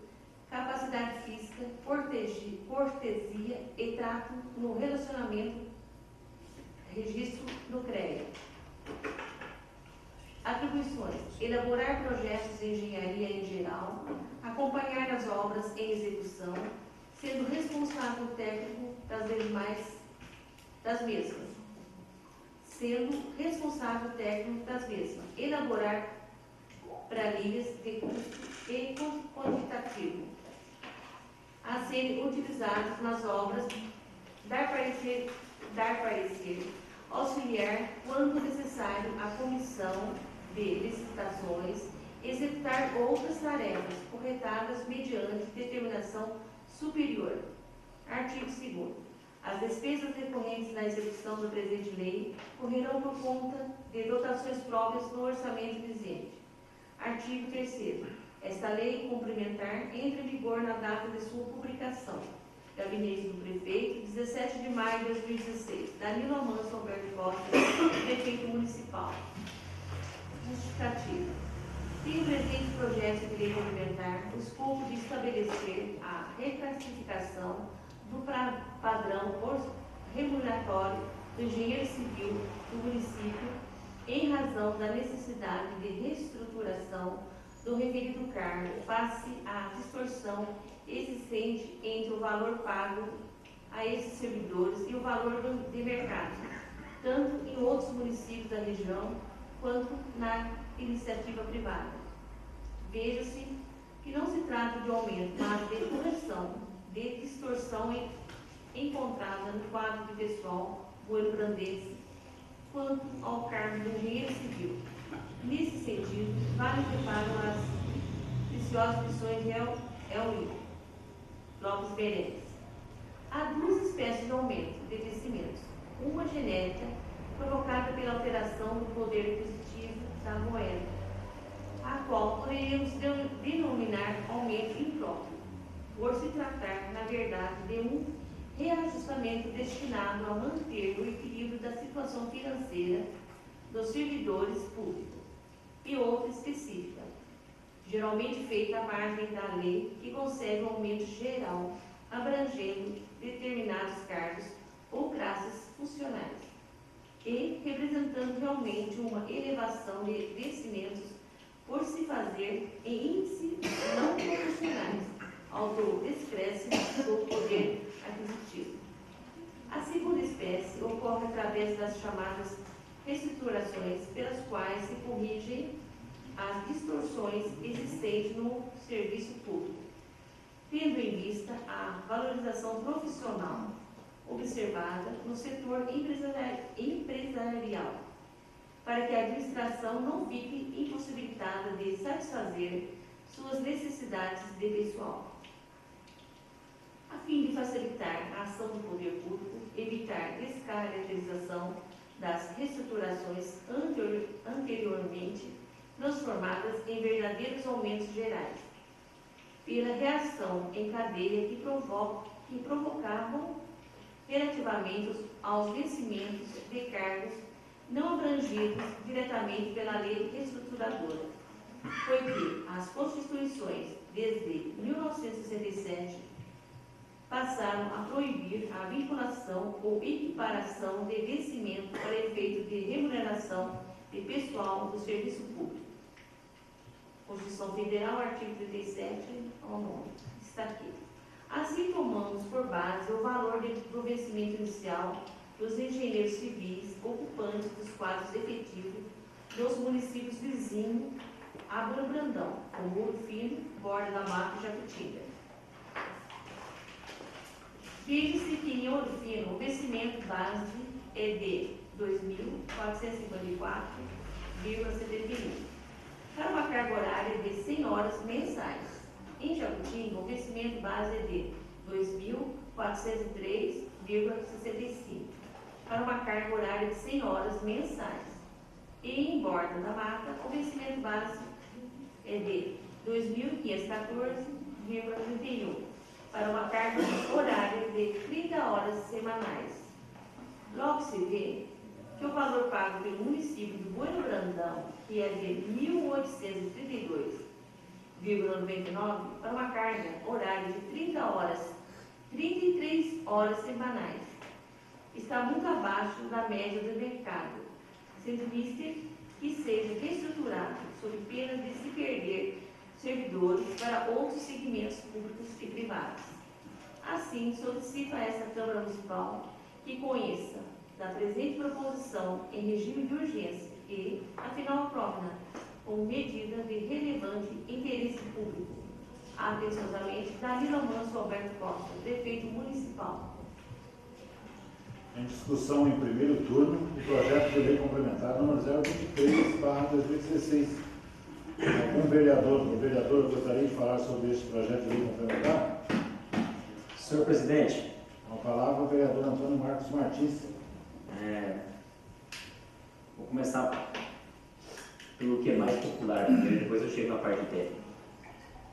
capacidade física, cortesia e trato no relacionamento, registro no CREA. Atribuições: elaborar projetos de engenharia em geral, acompanhar as obras em execução, sendo responsável técnico das mesmas, elaborar planilhas de custo e quantitativo a serem utilizados nas obras, dar parecer, auxiliar, quando necessário, a comissão de licitações, executar outras tarefas corretadas mediante determinação superior. Artigo 2º. As despesas decorrentes da execução da presente lei correrão por conta de dotações próprias no orçamento vigente. Artigo 3º. Esta lei complementar entra em vigor na data de sua publicação. Gabinete do Prefeito, 17 de maio de 2016. Danilo Amâncio Alberto Costa, Prefeito Municipal. Justificativa. Tem o presente projeto de lei complementar o escopo de estabelecer a reclassificação do padrão remuneratório do engenheiro civil do município em razão da necessidade de reestruturação do referido cargo face à distorção existente entre o valor pago a esses servidores e o valor de mercado, tanto em outros municípios da região quanto na iniciativa privada. Veja-se que não se trata de aumento, mas de correção, de distorção encontrada no quadro de pessoal moelbrandense quanto ao cargo de engenheiro civil. Nesse sentido, vale preparam as preciosas lições de Elwin Lopes Berentes. Há duas espécies de aumento de vencimentos: uma genética provocada pela alteração do poder aquisitivo da moeda, a qual poderíamos denominar aumento impróprio, por se tratar, na verdade, de um reajustamento destinado a manter o equilíbrio da situação financeira dos servidores públicos, e outra específica, geralmente feita à margem da lei, que concede um aumento geral, abrangendo determinados cargos ou classes funcionais, e representando realmente uma elevação de vencimentos por se fazer em índices não proporcionais ao do descréscimo do poder aquisitivo. A segunda espécie ocorre através das chamadas reestruturações, pelas quais se corrigem as distorções existentes no serviço público, tendo em vista a valorização profissional observada no setor empresarial, para que a administração não fique impossibilitada de satisfazer suas necessidades de pessoal. A fim de facilitar a ação do poder público, evitar descaracterização das reestruturações anteriormente transformadas em verdadeiros aumentos gerais, pela reação em cadeia que provocavam relativamente aos vencimentos de cargos não abrangidos diretamente pela lei reestruturadora, foi que as constituições, desde 1967, passaram a proibir a vinculação ou equiparação de vencimento para efeito de remuneração de pessoal do serviço público. Constituição Federal, artigo 37, ao 9, está aqui. Assim, tomamos por base o valor do vencimento inicial dos engenheiros civis ocupantes dos quadros efetivos dos municípios vizinhos a Brandão, como Ouro Fino, Borda da Mata e Jacutinga. Veja-se que em Ouro Fino o vencimento base é de R$ 2.454,71, para uma carga horária de 100 horas mensais. Em Jacutinga, o vencimento base é de R$ 2.403,65, para uma carga horária de 100 horas mensais. E em Borda da Mata, o vencimento base é de R$ 2.514,31, para uma carga horária de 30 horas semanais. Logo se vê que o valor pago pelo município de Bueno Brandão, que é de R$ 1.832,99, para uma carga horária de 33 horas semanais, está muito abaixo da média do mercado, sendo visto que seja reestruturado sob pena de se perder servidores para outros segmentos públicos e privados. Assim, solicito a esta Câmara Municipal que conheça da presente proposição em regime de urgência e, afinal, própria, como medida de relevante interesse público. Atenciosamente, Danilo Manso Alberto Costa, prefeito municipal. Em discussão em primeiro turno, o projeto de lei complementar número 023/2016. Algum vereador ou vereadora gostaria de falar sobre este projeto de lei complementar? Senhor presidente, Com a palavra o vereador Antônio Marcos Martins. vou começar pelo que é mais popular, primeiro, depois eu chego na parte técnica.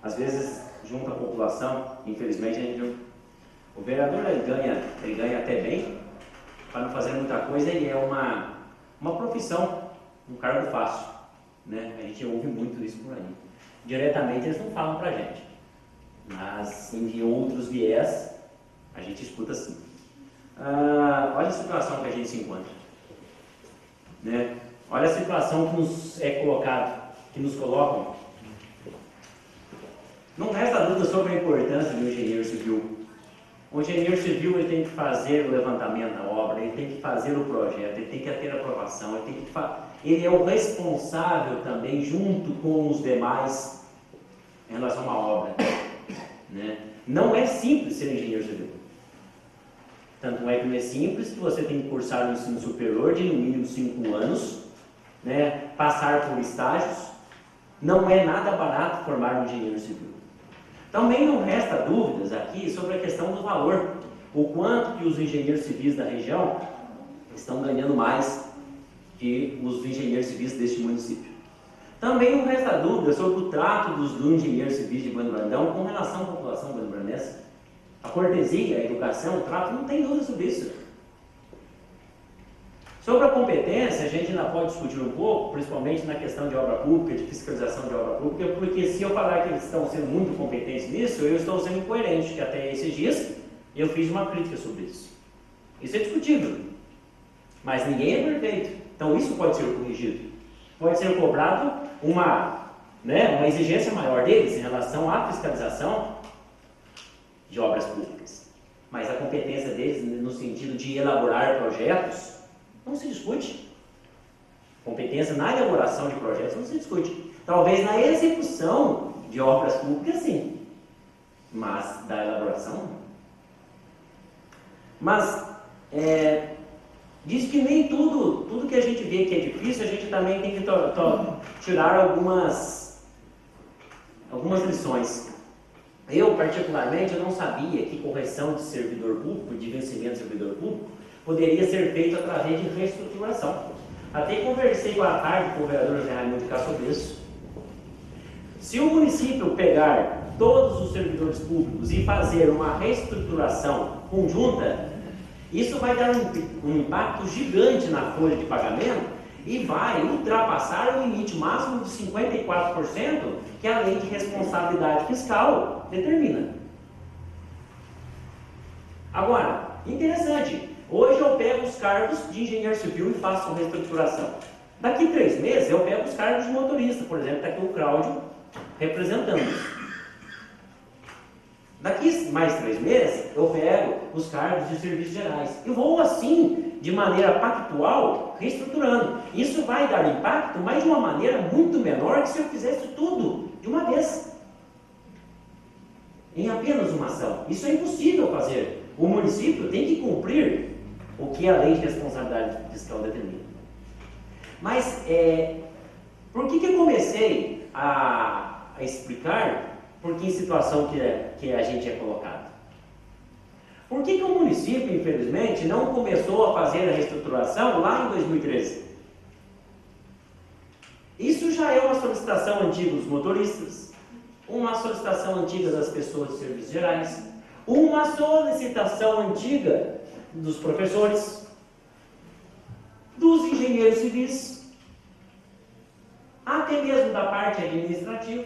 Às vezes, junto à população, infelizmente, o vereador ele ganha até bem, para não fazer muita coisa, ele é uma profissão, um cargo fácil, né? A gente ouve muito isso por aí. Diretamente eles não falam para a gente, mas em outros viés a gente escuta assim. Olha a situação que a gente se encontra, né? Olha a situação que nos é colocado, que nos colocam. Não resta dúvida sobre a importância do engenheiro civil. O engenheiro civil ele tem que fazer o levantamento da obra, ele tem que fazer o projeto, ele tem que ter aprovação, ele é o responsável também, junto com os demais, em relação à obra, né? Não é simples ser engenheiro civil. Tanto é que não é simples que você tem que cursar o ensino superior de no mínimo 5 anos, né? Passar por estágios. Não é nada barato formar um engenheiro civil. Também não resta dúvidas aqui sobre a questão do valor. O quanto que os engenheiros civis da região estão ganhando mais que os engenheiros civis deste município. Também não resta dúvida sobre o trato dos engenheiros civis de Bueno Brandão com relação à população bueno-brandense. A cortesia, a educação, o trato, não tem dúvida sobre isso. Sobre a competência, a gente ainda pode discutir um pouco, principalmente na questão de obra pública, de fiscalização de obra pública, porque se eu falar que eles estão sendo muito competentes nisso, eu estou sendo incoerente, que até esses dias eu fiz uma crítica sobre isso. Isso é discutível, mas ninguém é perfeito, então isso pode ser corrigido. Pode ser cobrado uma exigência maior deles em relação à fiscalização de obras públicas. Mas a competência deles, no sentido de elaborar projetos, não se discute. Competência na elaboração de projetos não se discute. Talvez na execução de obras públicas, sim. Mas da elaboração, não. Mas, diz que nem tudo que a gente vê que é difícil, a gente também tem que tirar algumas lições. Eu, particularmente, eu não sabia que correção de servidor público, de vencimento de servidor público, poderia ser feito através de reestruturação. Até conversei com a tarde com o vereador José Raimundo de Cá sobre isso. Se o município pegar todos os servidores públicos e fazer uma reestruturação conjunta, isso vai dar um impacto gigante na folha de pagamento e vai ultrapassar o limite máximo de 54% que a lei de responsabilidade fiscal determina. Agora, interessante, hoje eu pego os cargos de engenheiro civil e faço uma reestruturação. Daqui 3 meses eu pego os cargos de motorista, por exemplo, está aqui o Cláudio representando. Daqui mais 3 meses eu pego os cargos de serviços gerais. E vou assim, de maneira pactual, reestruturando. Isso vai dar impacto, mas de uma maneira muito menor que se eu fizesse tudo de uma vez. Em apenas uma ação. Isso é impossível fazer. O município tem que cumprir o que a lei de responsabilidade fiscal determina. Mas, por que eu comecei a explicar por que situação que a gente é colocado? Por que o município, infelizmente, não começou a fazer a reestruturação lá em 2013? Isso já é uma solicitação antiga dos motoristas, uma solicitação antiga das pessoas de serviços gerais, uma solicitação antiga dos professores, dos engenheiros civis, até mesmo da parte administrativa.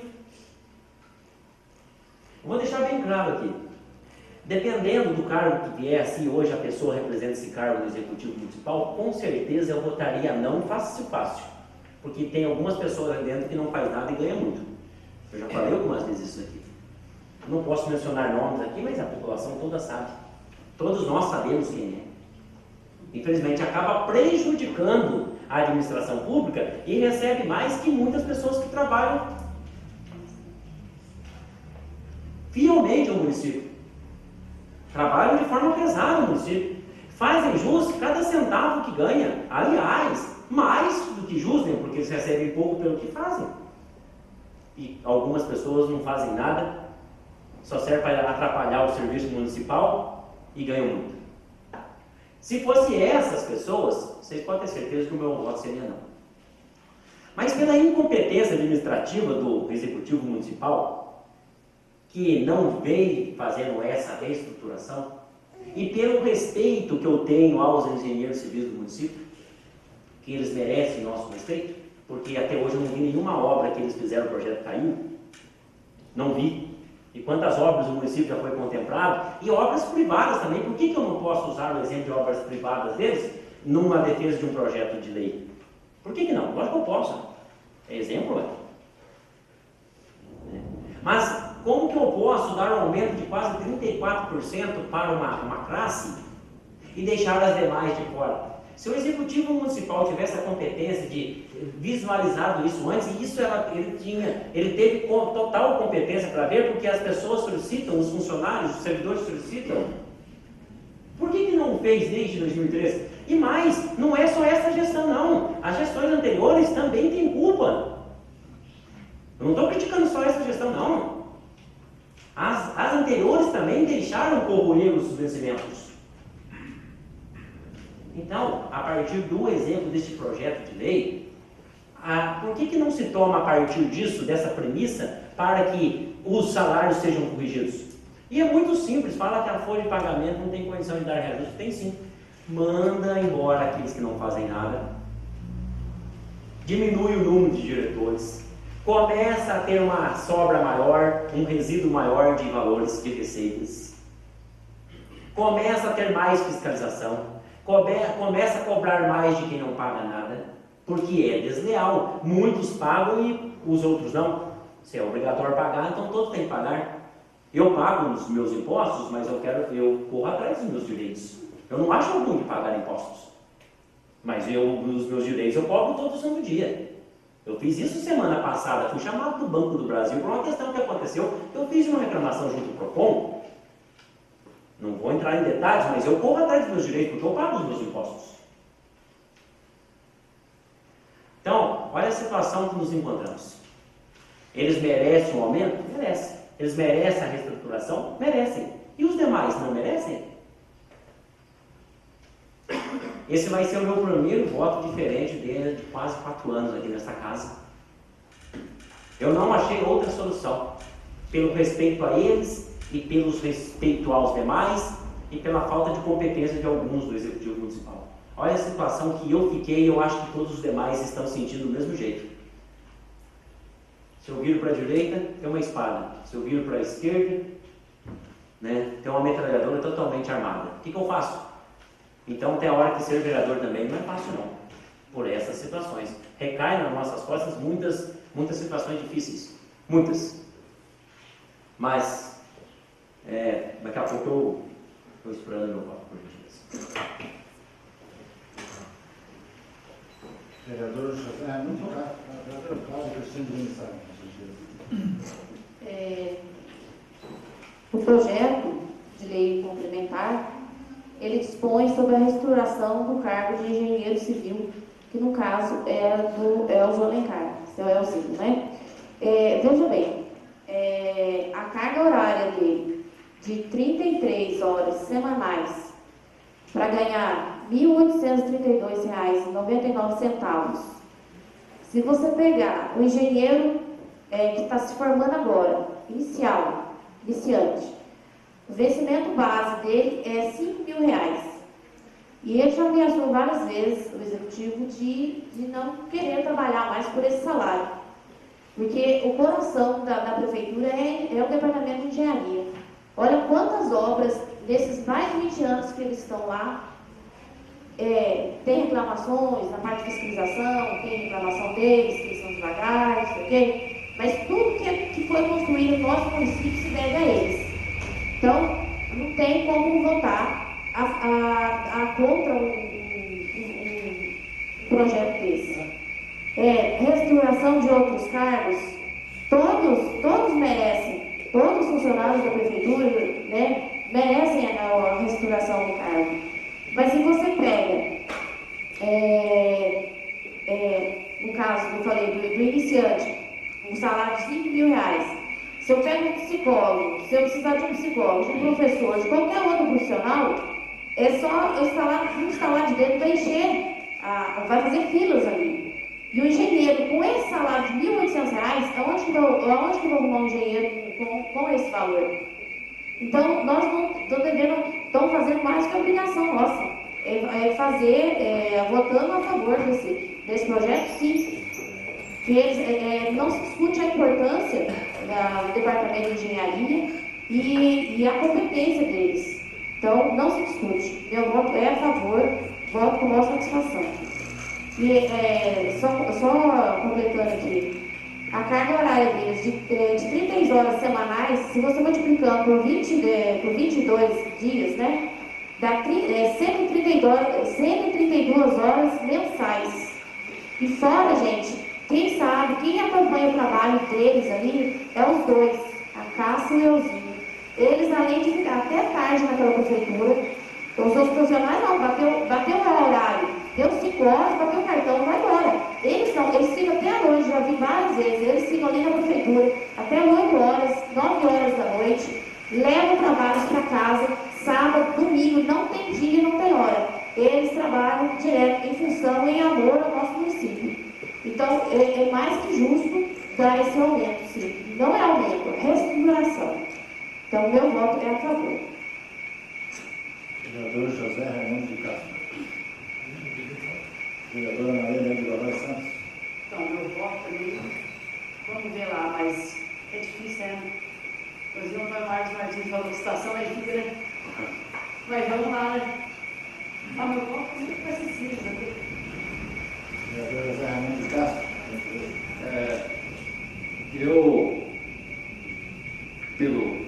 Vou deixar bem claro aqui. Dependendo do cargo que vier, se hoje a pessoa representa esse cargo no Executivo Municipal, com certeza eu votaria não fácil. Porque tem algumas pessoas lá dentro que não faz nada e ganha muito. Eu já falei algumas vezes isso aqui. Não posso mencionar nomes aqui, mas a população toda sabe. Todos nós sabemos quem é. Infelizmente acaba prejudicando a administração pública e recebe mais que muitas pessoas que trabalham fielmente no município. Trabalham de forma pesada no município. Fazem jus cada centavo que ganha. Aliás, mais do que jus, né? Porque eles recebem pouco pelo que fazem. E algumas pessoas não fazem nada, só serve para atrapalhar o serviço municipal e ganham muito. Se fosse essas pessoas, vocês podem ter certeza que o meu voto seria não. Mas pela incompetência administrativa do Executivo Municipal, que não veio fazendo essa reestruturação, e pelo respeito que eu tenho aos engenheiros civis do município, que eles merecem nosso respeito, porque até hoje eu não vi nenhuma obra que eles fizeram, o projeto caiu, não vi. E quantas obras o município já foi contemplado, e obras privadas também. Por que eu não posso usar o exemplo de obras privadas deles numa defesa de um projeto de lei? Por que não? Lógico que eu posso. É exemplo, Mas como que eu posso dar um aumento de quase 34% para uma classe e deixar as demais de fora? Se o Executivo Municipal tivesse a competência de visualizado isso antes, e isso ele teve total competência para ver, porque as pessoas solicitam, os funcionários, os servidores solicitam. Por que não fez desde 2013? E mais, não é só essa gestão não, as gestões anteriores também têm culpa. Eu não estou criticando só essa gestão não. As anteriores também deixaram corroer os vencimentos. Então, a partir do exemplo deste projeto de lei, por que não se toma a partir disso, dessa premissa, para que os salários sejam corrigidos? E é muito simples, fala que a folha de pagamento não tem condição de dar reajuste. Tem sim. Manda embora aqueles que não fazem nada, diminui o número de diretores, começa a ter uma sobra maior, um resíduo maior de valores de receitas, começa a ter mais fiscalização, começa a cobrar mais de quem não paga nada, porque é desleal. Muitos pagam e os outros não. Se é obrigatório pagar, então todos têm que pagar. Eu pago os meus impostos, mas eu corro atrás dos meus direitos. Eu não acho ruim de pagar impostos, mas os meus direitos eu cobro todo santo dia. Eu fiz isso semana passada, fui chamado do Banco do Brasil por uma questão que aconteceu. Eu fiz uma reclamação junto ao PROCON. Não vou entrar em detalhes, mas eu corro atrás dos meus direitos, porque eu pago os meus impostos. Então, olha a situação que nos encontramos. Eles merecem um aumento? Merecem. Eles merecem a reestruturação? Merecem. E os demais não merecem? Esse vai ser o meu primeiro voto diferente de quase 4 anos aqui nessa casa. Eu não achei outra solução, pelo respeito a eles e pelo respeito aos demais e pela falta de competência de alguns do Executivo Municipal. Olha a situação que eu fiquei, eu acho que todos os demais estão sentindo do mesmo jeito. Se eu viro para a direita, tem uma espada. Se eu viro para a esquerda, tem uma metralhadora totalmente armada. O que eu faço? Então tem a hora que ser vereador também não é fácil não, por essas situações. Recai nas nossas costas muitas situações difíceis, muitas. Mas, daqui a pouco eu estou esperando meu voto, por gentileza. Vereador José, muito rápido. Vereador Cláudio Cristiano de Mensagem, por gentileza. O projeto de lei complementar, ele dispõe sobre a restauração do cargo de engenheiro civil, que no caso é do Elzo Alencar, seu Elzinho, né? Veja bem, a carga horária dele de 33 horas semanais para ganhar R$ 1.832,99. Se você pegar o engenheiro que está se formando agora, iniciante, o vencimento base dele é R$ 5.000. E ele já ameaçou várias vezes o executivo de não querer trabalhar mais por esse salário. Porque o coração da prefeitura é o departamento de engenharia. Olha quantas obras, nesses mais de 20 anos que eles estão lá, tem reclamações na parte de fiscalização, tem reclamação deles, que eles são devagar, ok? Mas tudo que foi construído no nosso município se deve a eles. Então, não tem como votar contra um projeto desse. Restauração de outros cargos, todos merecem, todos os funcionários da prefeitura, merecem a restauração do cargo. Mas se você pega, no caso que eu falei do iniciante, um salário de R$ 5.000, se eu pego um psicólogo, se eu precisar de um psicólogo, de um professor, de qualquer outro profissional, é só o salário dele vai encher, vai fazer filas ali. E o engenheiro, com esse salário de R$ 1.800, aonde que eu vou arrumar um engenheiro com esse valor? Então, nós não estamos fazendo mais que a obrigação nossa. Votando a favor desse projeto, sim. Que não se discute a importância do departamento de engenharia e a competência deles. Então, não se discute. Meu voto é a favor, voto com maior satisfação. E só completando aqui, a carga horária deles de 33 horas semanais, se você multiplicando por 22 dias, dá 132 horas mensais. E fora, gente, quem acompanha o trabalho deles ali é os dois, a Cássia e o Elzinho. Eles, além de ficar até tarde naquela prefeitura, os outros profissionais não, bateu o horário, deu 5 horas, bateu o cartão, vai embora. Eles ficam até a noite, já vi várias vezes, eles ficam ali na prefeitura até 8 horas, 9 horas da noite, levam trabalhos para casa, sábado, domingo, não tem dia, não tem hora. eles trabalham direto em função, em amor ao nosso município. Então, é mais que justo dar esse aumento, sim. Não é aumento, é reestruturação. Então, meu voto é a favor. Vereador José Raimundo de Castro. Vereadora Maria Helena de Godoy Santos. Então, meu voto também, vamos ver lá, mas é difícil, né? Pois o Antônio Martins falou que situação é difícil, né? Mas vamos lá, né? Ah, meu voto é muito preciso aqui. Vereador José Raimundo de Castro. Eu, pelo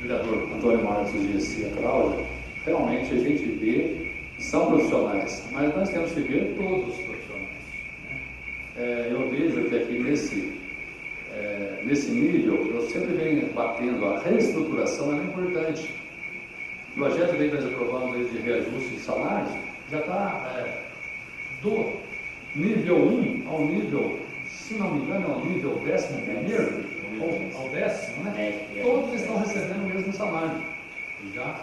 vereador Antônio Marcos disse a Cláudia, realmente a gente vê, são profissionais, mas nós temos que ver todos os profissionais. Eu vejo que aqui nesse nível, eu sempre venho batendo, a reestruturação é importante. O projeto que nós aprovamos de reajuste de salários já está do nível 1 ao nível, se não me engano, ao nível 11º, ou ao 10º, né? Todos estão recebendo o mesmo salário. Já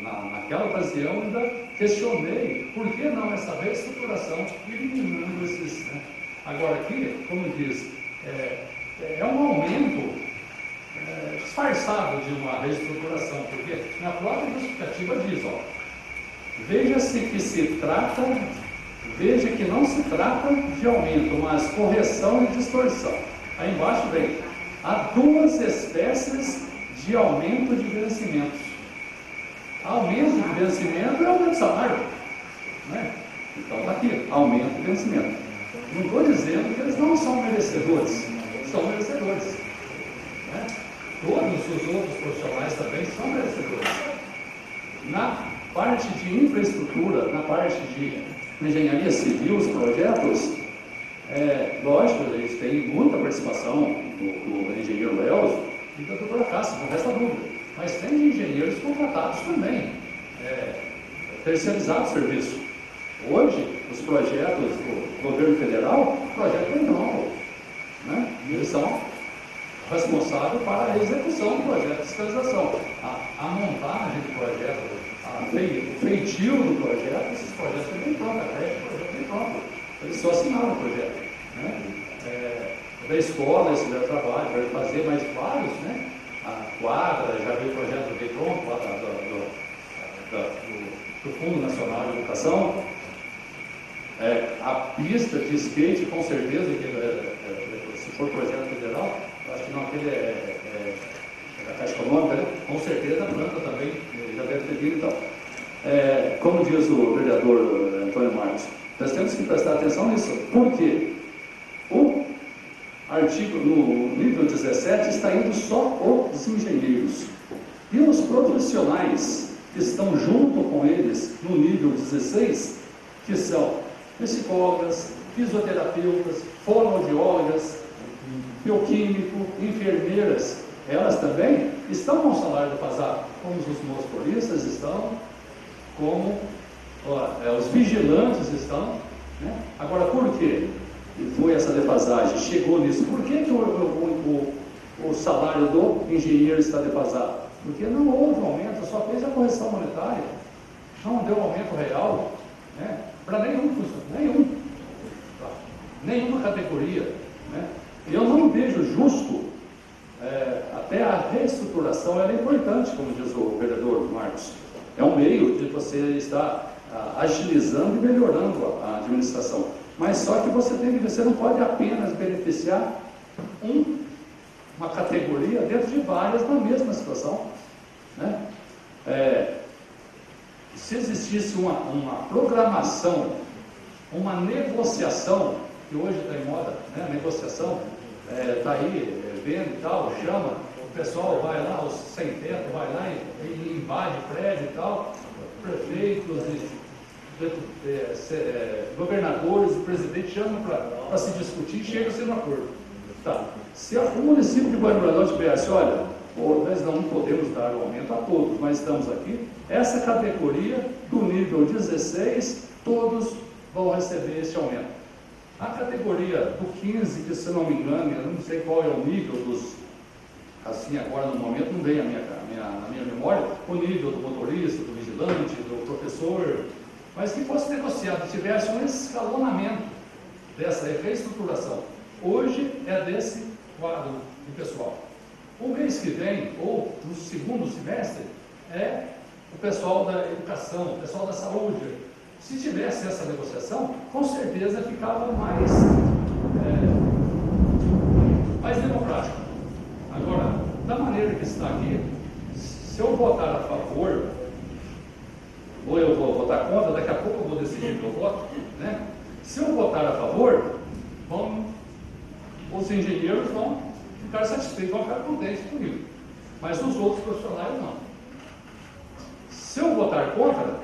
naquela ocasião ainda questionei por que não essa reestruturação, eliminando esses. Né? Agora aqui, como diz, é um aumento disfarçado de uma reestruturação, porque na própria justificativa diz, veja-se que se trata, veja que não se trata de aumento, mas correção e distorção. Aí embaixo vem, há duas espécies de aumento de vencimentos. Aumento de vencimento é aumento de salário, né? Então está aqui, aumento de vencimento. Não estou dizendo que eles não são merecedores, são merecedores, né? Todos os outros profissionais também são merecedores. Na parte de infraestrutura, na parte de engenharia civil, os projetos, lógico, a gente tem muita participação do engenheiro Elzo e da doutora Cássia, não resta dúvida. Mas tem engenheiros contratados também, terceirizados o serviço. Hoje, os projetos do governo federal, o projeto é pronto, né? Eles são responsáveis para a execução do projeto de fiscalização. A montagem do projeto, o feitio do projeto, esses projetos estão bem prontos, o projeto bem pronto. Eles só assinaram o projeto, né? Da escola, esse deve trabalho, deve fazer mais vários, né? A quadra, já veio o projeto bem pronto lá do Fundo Nacional de Educação. A pista de skate, com certeza, que se for projeto federal, acho que não, aquele da Caixa Econômica, né? Com certeza a planta também já deve ter vindo. Então, como diz o vereador Antônio Marcos, nós temos que prestar atenção nisso. Por quê? O artigo no nível 17 está indo só os engenheiros. E os profissionais que estão junto com eles no nível 16, que são psicólogas, fisioterapeutas, fonoaudiólogas, bioquímico, enfermeiras, elas também estão com o salário defasado, como os motoristas estão, como os vigilantes estão, né? Agora, por quê foi essa defasagem? Chegou nisso. Por que o salário do engenheiro está defasado? Porque não houve aumento, só fez a correção monetária, não deu aumento real, né? Para nenhuma categoria, né? Eu não vejo justo, até a reestruturação ela é importante, como diz o vereador Marcos. É um meio de você estar agilizando e melhorando a administração. Mas só que você não pode apenas beneficiar uma categoria dentro de várias na mesma situação, né? Se existisse uma programação, uma negociação, que hoje está em moda, né? Negociação, está aí, vendo e tal, chama, o pessoal vai lá, os sem teto, vai lá e invade prédio e tal, prefeitos governadores, o presidente chamam para se discutir e chega a ser um acordo. Tá. Se o município de Guarulhos tivesse, olha, nós não podemos dar o aumento a todos, mas estamos aqui, essa categoria do nível 16, todos vão receber esse aumento. A categoria do 15, que se não me engano, eu não sei qual é o nível dos, assim agora no momento não vem na minha memória, o nível do motorista, do vigilante, vigilante, do professor, mas que fosse negociado, tivesse um escalonamento dessa reestruturação. Hoje é desse quadro de pessoal. O mês que vem, ou no segundo semestre, é o pessoal da educação, o pessoal da saúde. Se tivesse essa negociação, com certeza ficava mais democrático. Agora, da maneira que está aqui, se eu votar a favor, ou eu vou votar contra, daqui a pouco eu vou decidir meu voto, né? Se eu votar a favor, os engenheiros vão ficar satisfeitos, vão ficar contentes comigo. Mas os outros profissionais não. Se eu votar contra,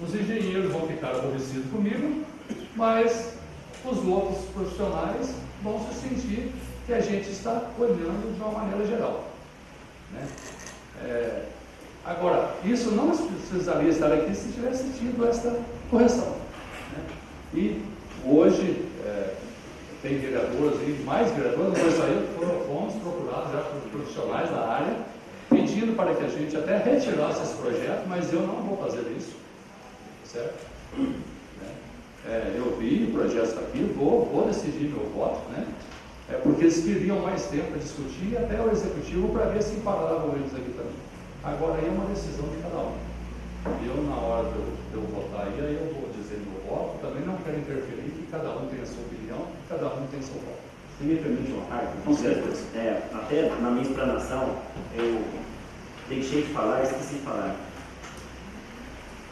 os engenheiros vão ficar aborrecidos comigo, mas os outros profissionais vão se sentir que a gente está olhando de uma maneira geral, né? Agora, isso não precisaria estar aqui se tivesse tido essa correção, né? E hoje tem vereadores e mais vereadores, nós aí fomos procurados já por profissionais da área, pedindo para que a gente até retirasse esse projeto, mas eu não vou fazer isso, certo? Eu vi o projeto aqui, vou decidir meu voto, né? Porque eles queriam mais tempo para discutir, até o executivo, para ver se paravam eles aqui também. Agora aí é uma decisão de cada um. Eu, na hora de eu votar aí eu vou dizer meu voto, também não quero interferir, que cada um tem a sua opinião, cada um tem seu voto. Se me permite uma parte, com certeza. Até na minha explanação, eu deixei de falar, esqueci de falar.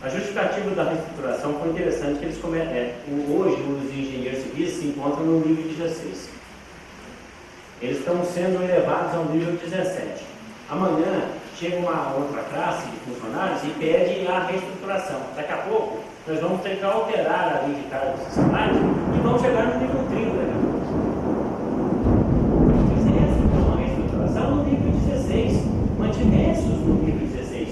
A justificativa da reestruturação foi interessante, que eles hoje os engenheiros civis se encontram no nível 16. Eles estão sendo elevados ao nível 17. Amanhã chega uma outra classe de funcionários e pede a reestruturação. Daqui a pouco, nós vamos ter que alterar a lei de cargos e salários e vamos chegar no nível 30 daqui a pouco. Fizesse então uma reestruturação no nível 16, mantivesse-os no nível 16.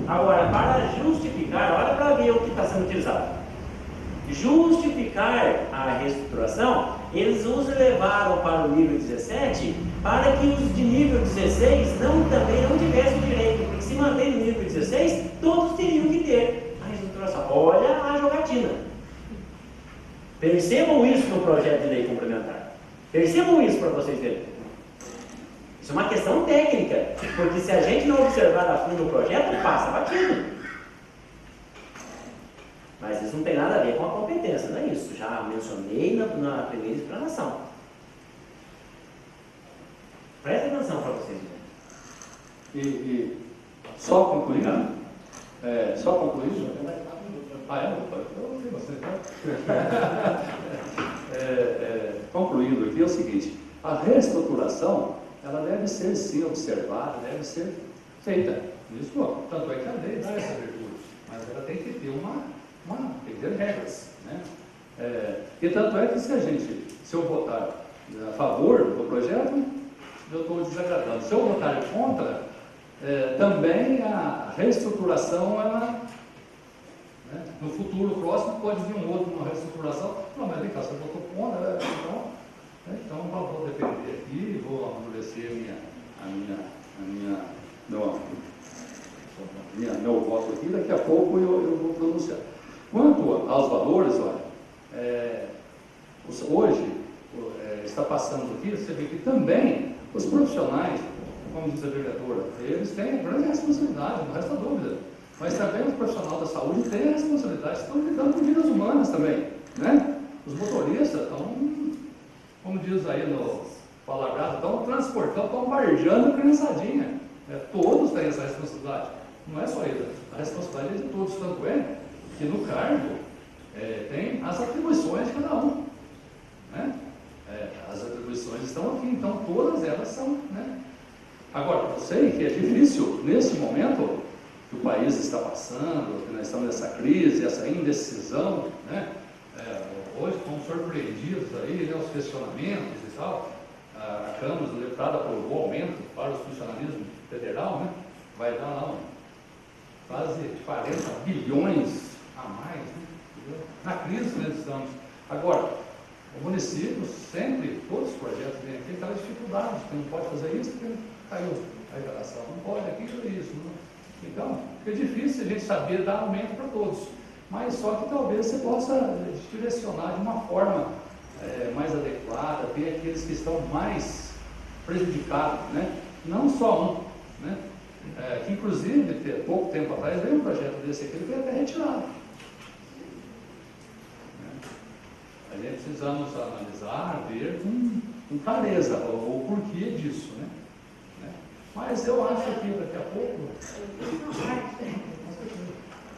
Agora, para justificar, olha para ver o que está sendo utilizado. Justificar a reestruturação, eles os levaram para o nível 17 para que os de nível 16 também não tivessem o direito, porque se mantém no nível 16, todos teriam que ter a reestruturação. Olha a jogatina. Percebam isso no projeto de lei complementar. Percebam isso para vocês verem. Isso é uma questão técnica, porque se a gente não observar a fundo o projeto, passa batido. Mas isso não tem nada a ver com a competência, não é isso? Já mencionei na primeira explanação. Presta atenção para vocês verem. E só concluindo, concluindo aqui é o seguinte: a reestruturação ela deve ser sim observada, deve ser feita. Isso, tanto é que a lei dá essa abertura, mas ela tem que ter tem que ter regras, né? E tanto é que se eu votar a favor do projeto, eu estou desagradando. Se eu votar contra, também a reestruturação, ela, né, no futuro próximo pode vir um outro, uma reestruturação. Não, mas vem cá, você votou contra, então vou defender aqui, vou amadurecer meu voto aqui, daqui a pouco eu vou pronunciar. Quanto aos valores, olha, hoje está passando aqui, você vê que também os profissionais, como diz a vereadora, eles têm grande responsabilidade, não resta dúvida. Mas também os profissionais da saúde têm a responsabilidade, estão lidando com vidas humanas também, né? Os motoristas estão, como diz aí no palavrado, estão transportando, estão barjando a criançadinha. Todos têm essa responsabilidade, não é só eles, a responsabilidade é de todos, tanto é que no cargo tem as atribuições de cada um, né? As atribuições estão aqui, então todas elas são, né? Agora, eu sei que é difícil, nesse momento que o país está passando, que nós estamos nessa crise, essa indecisão, né? Hoje estamos surpreendidos aí, né, os questionamentos e tal. A Câmara dos Deputados aprovou o aumento para o funcionalismo federal, né? Vai dar lá quase 40 bilhões a mais, né? Na crise que nós estamos. Agora, o município sempre, todos os projetos vêm aqui, aquelas dificuldades, que não pode fazer isso, porque caiu a arrecadação não pode, aquilo e isso. Né? Então, é difícil a gente saber dar aumento para todos. Mas só que talvez você possa direcionar de uma forma mais adequada, ter aqueles que estão mais prejudicados, né? Não só um, né? Que inclusive, pouco tempo atrás, veio um projeto desse aqui, ele foi até retirado. A gente precisamos analisar, ver com clareza o porquê disso, né? Mas eu acho que daqui a pouco...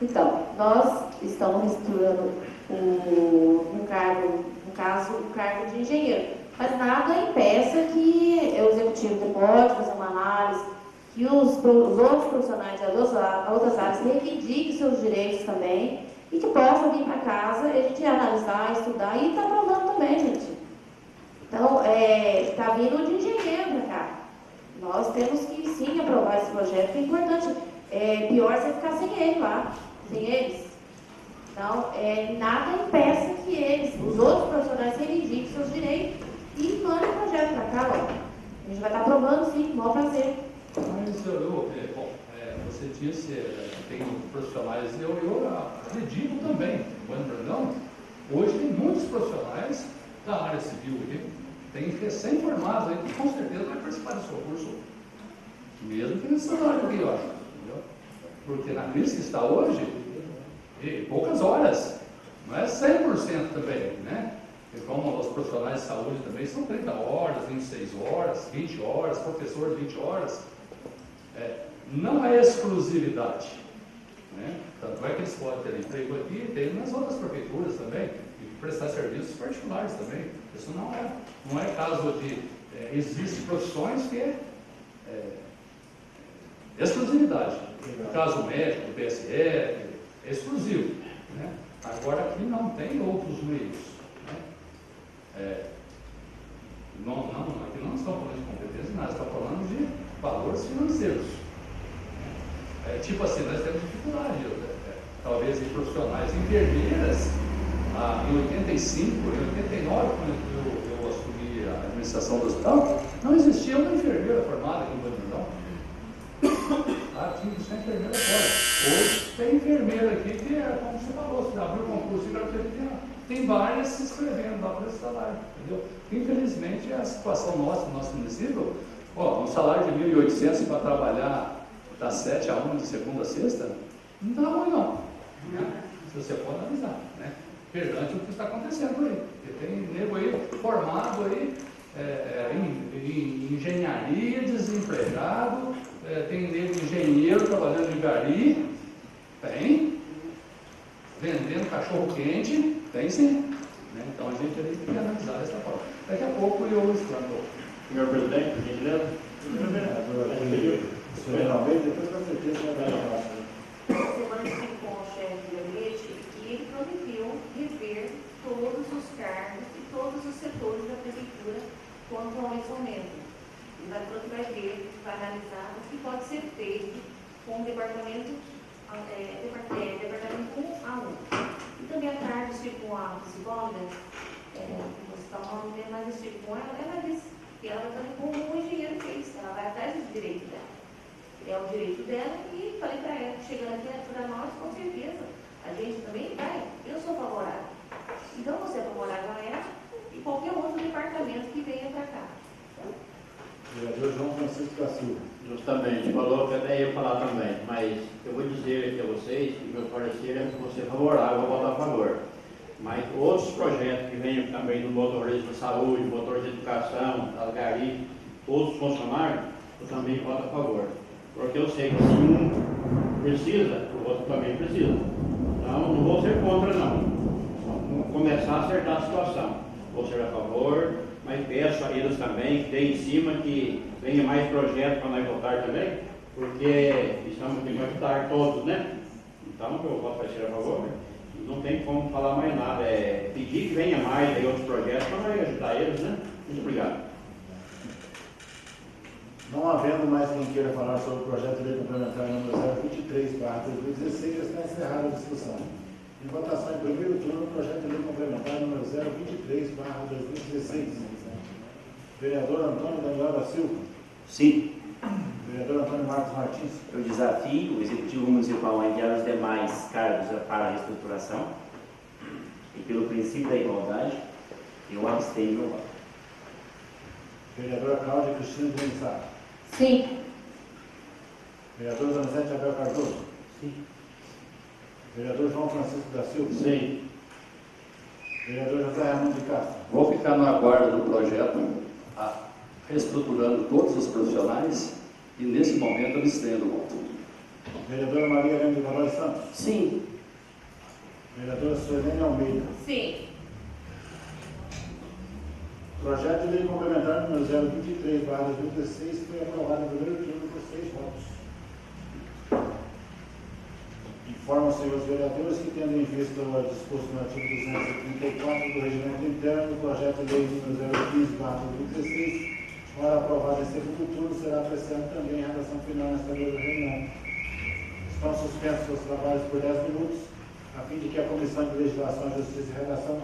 Então, nós estamos misturando um cargo, no caso, o cargo de engenheiro, mas nada impeça que o executivo pode fazer uma análise, que os outros profissionais de outras áreas reivindiquem seus direitos também, e que possa vir para casa, a gente analisar, estudar e está aprovando também, gente. Então, está vindo de engenheiro para cá. Nós temos que sim aprovar esse projeto, que é importante. Pior você ficar sem ele lá, sem eles. Então, nada impeça que eles, os outros profissionais, reivindiquem seus direitos e mandem o projeto para cá. Ó. A gente vai estar aprovando sim, com o maior prazer. Mas você disse tem profissionais, eu acredito também, hoje tem muitos profissionais da área civil aqui, tem recém-formados aí, que com certeza vai participar do seu curso, mesmo que nesse salário aqui, eu acho, entendeu? Porque na crise que está hoje, poucas horas, não é 100% também, né? E como os profissionais de saúde também são 30 horas, 26 horas, 20 horas, professores 20 horas, não é exclusividade, né? Tanto é que eles podem ter emprego aqui, tem nas outras prefeituras também, e prestar serviços particulares também. Isso não é caso de... existem profissões que é exclusividade. No caso médico, do PSF, é exclusivo. Né? Agora aqui não tem outros meios. Né? Aqui não estamos falando de competência, nada, estamos falando de valores financeiros. Tipo assim, nós temos dificuldade, talvez em profissionais, enfermeiras, em 85, em 89, quando eu assumi a administração do hospital, não existia uma enfermeira formada aqui no Bandidão. Tinha que ser enfermeira fora. Hoje tem enfermeira aqui que como você falou, se abriu o concurso tem várias se inscrevendo lá para esse salário, entendeu? Infelizmente, a situação nossa, no nosso município, um salário de 1.800 para trabalhar das 7 a 1, de segunda a sexta, não está ruim não. Né? Se você pode analisar, né? Perante o que está acontecendo aí. Porque tem nego aí formado aí, em engenharia, desempregado, tem nego engenheiro trabalhando em gari, tem, vendendo cachorro quente, tem sim. Né? Então a gente tem que analisar dessa forma. Daqui a pouco eu explano. Senhor presidente, por gentileza. Senhor Almeida, depois com certeza vai dar Essa semana estive com o chefe de gabinete e ele prometeu rever todos os cargos e todos os setores da prefeitura quanto ao orçamento. Ele vai ver, vai analisar o que pode ser feito com o departamento 1 a 1. E também a tarde estive com a psicóloga, você está falando dele, mas estive com ela disse que ela vai fazer como o engenheiro fez, ela vai atrás do direito dela. É o direito dela e falei para ela, chegando aqui para nós, com certeza, a gente também vai, eu sou favorável. Então você é favorável a ela e qualquer outro departamento que venha para cá. Vereador João Francisco da Silva. Justamente, falou que até ia falar também, mas eu vou dizer aqui a vocês que meu parecer é que você é favorável, eu vou votar a favor. Mas outros projetos que venham também do motorista de saúde, motorista de educação, algari, todos os funcionários, eu também voto a favor. Porque eu sei que se um precisa, o outro também precisa. Então, não vou ser contra, não. Vamos começar a acertar a situação. Vou ser a favor, mas peço a eles também que deem em cima, que venha mais projetos para nós votar também, porque estamos aqui para votar todos, né? Então, eu voto para ser a favor. Não tem como falar mais nada. Pedir que venha mais aí outros projetos para nós ajudar eles, né? Muito obrigado. Não havendo mais quem queira falar sobre o projeto de lei complementar número 023/2016, está encerrada a discussão. Em votação em primeiro turno, o projeto de lei complementar número 023/2016. Vereador Antônio Daniel da Silva. Sim. Vereador Antônio Marcos Martins. Eu desafio o Executivo Municipal a enviar os demais cargos para a reestruturação e, pelo princípio da igualdade, eu abstenho meu voto. Vereadora Cláudia Cristina de Mendes. Sim. Vereador Donizete Abel Cardoso. Sim. Vereador João Francisco da Silva. Sim. Vereador José Raimundo de Castro. Vou ficar no aguardo do projeto, reestruturando todos os profissionais, e nesse momento eu me estendo do voto. Vereadora Maria Helena de Valores Santos. Sim. Vereadora Suelene Almeida. Sim. Projeto de lei complementar número 023/2016 foi aprovado no primeiro turno por 6 votos. Informa os senhores vereadores que, tendo em vista o disposto no artigo 234 do Regimento Interno, o projeto de lei número 015/2016, ora aprovado em segundo turno, será apreciado também em redação final nesta mesma reunião. Estão suspensos os trabalhos por 10 minutos, a fim de que a Comissão de Legislação, Justiça e Redação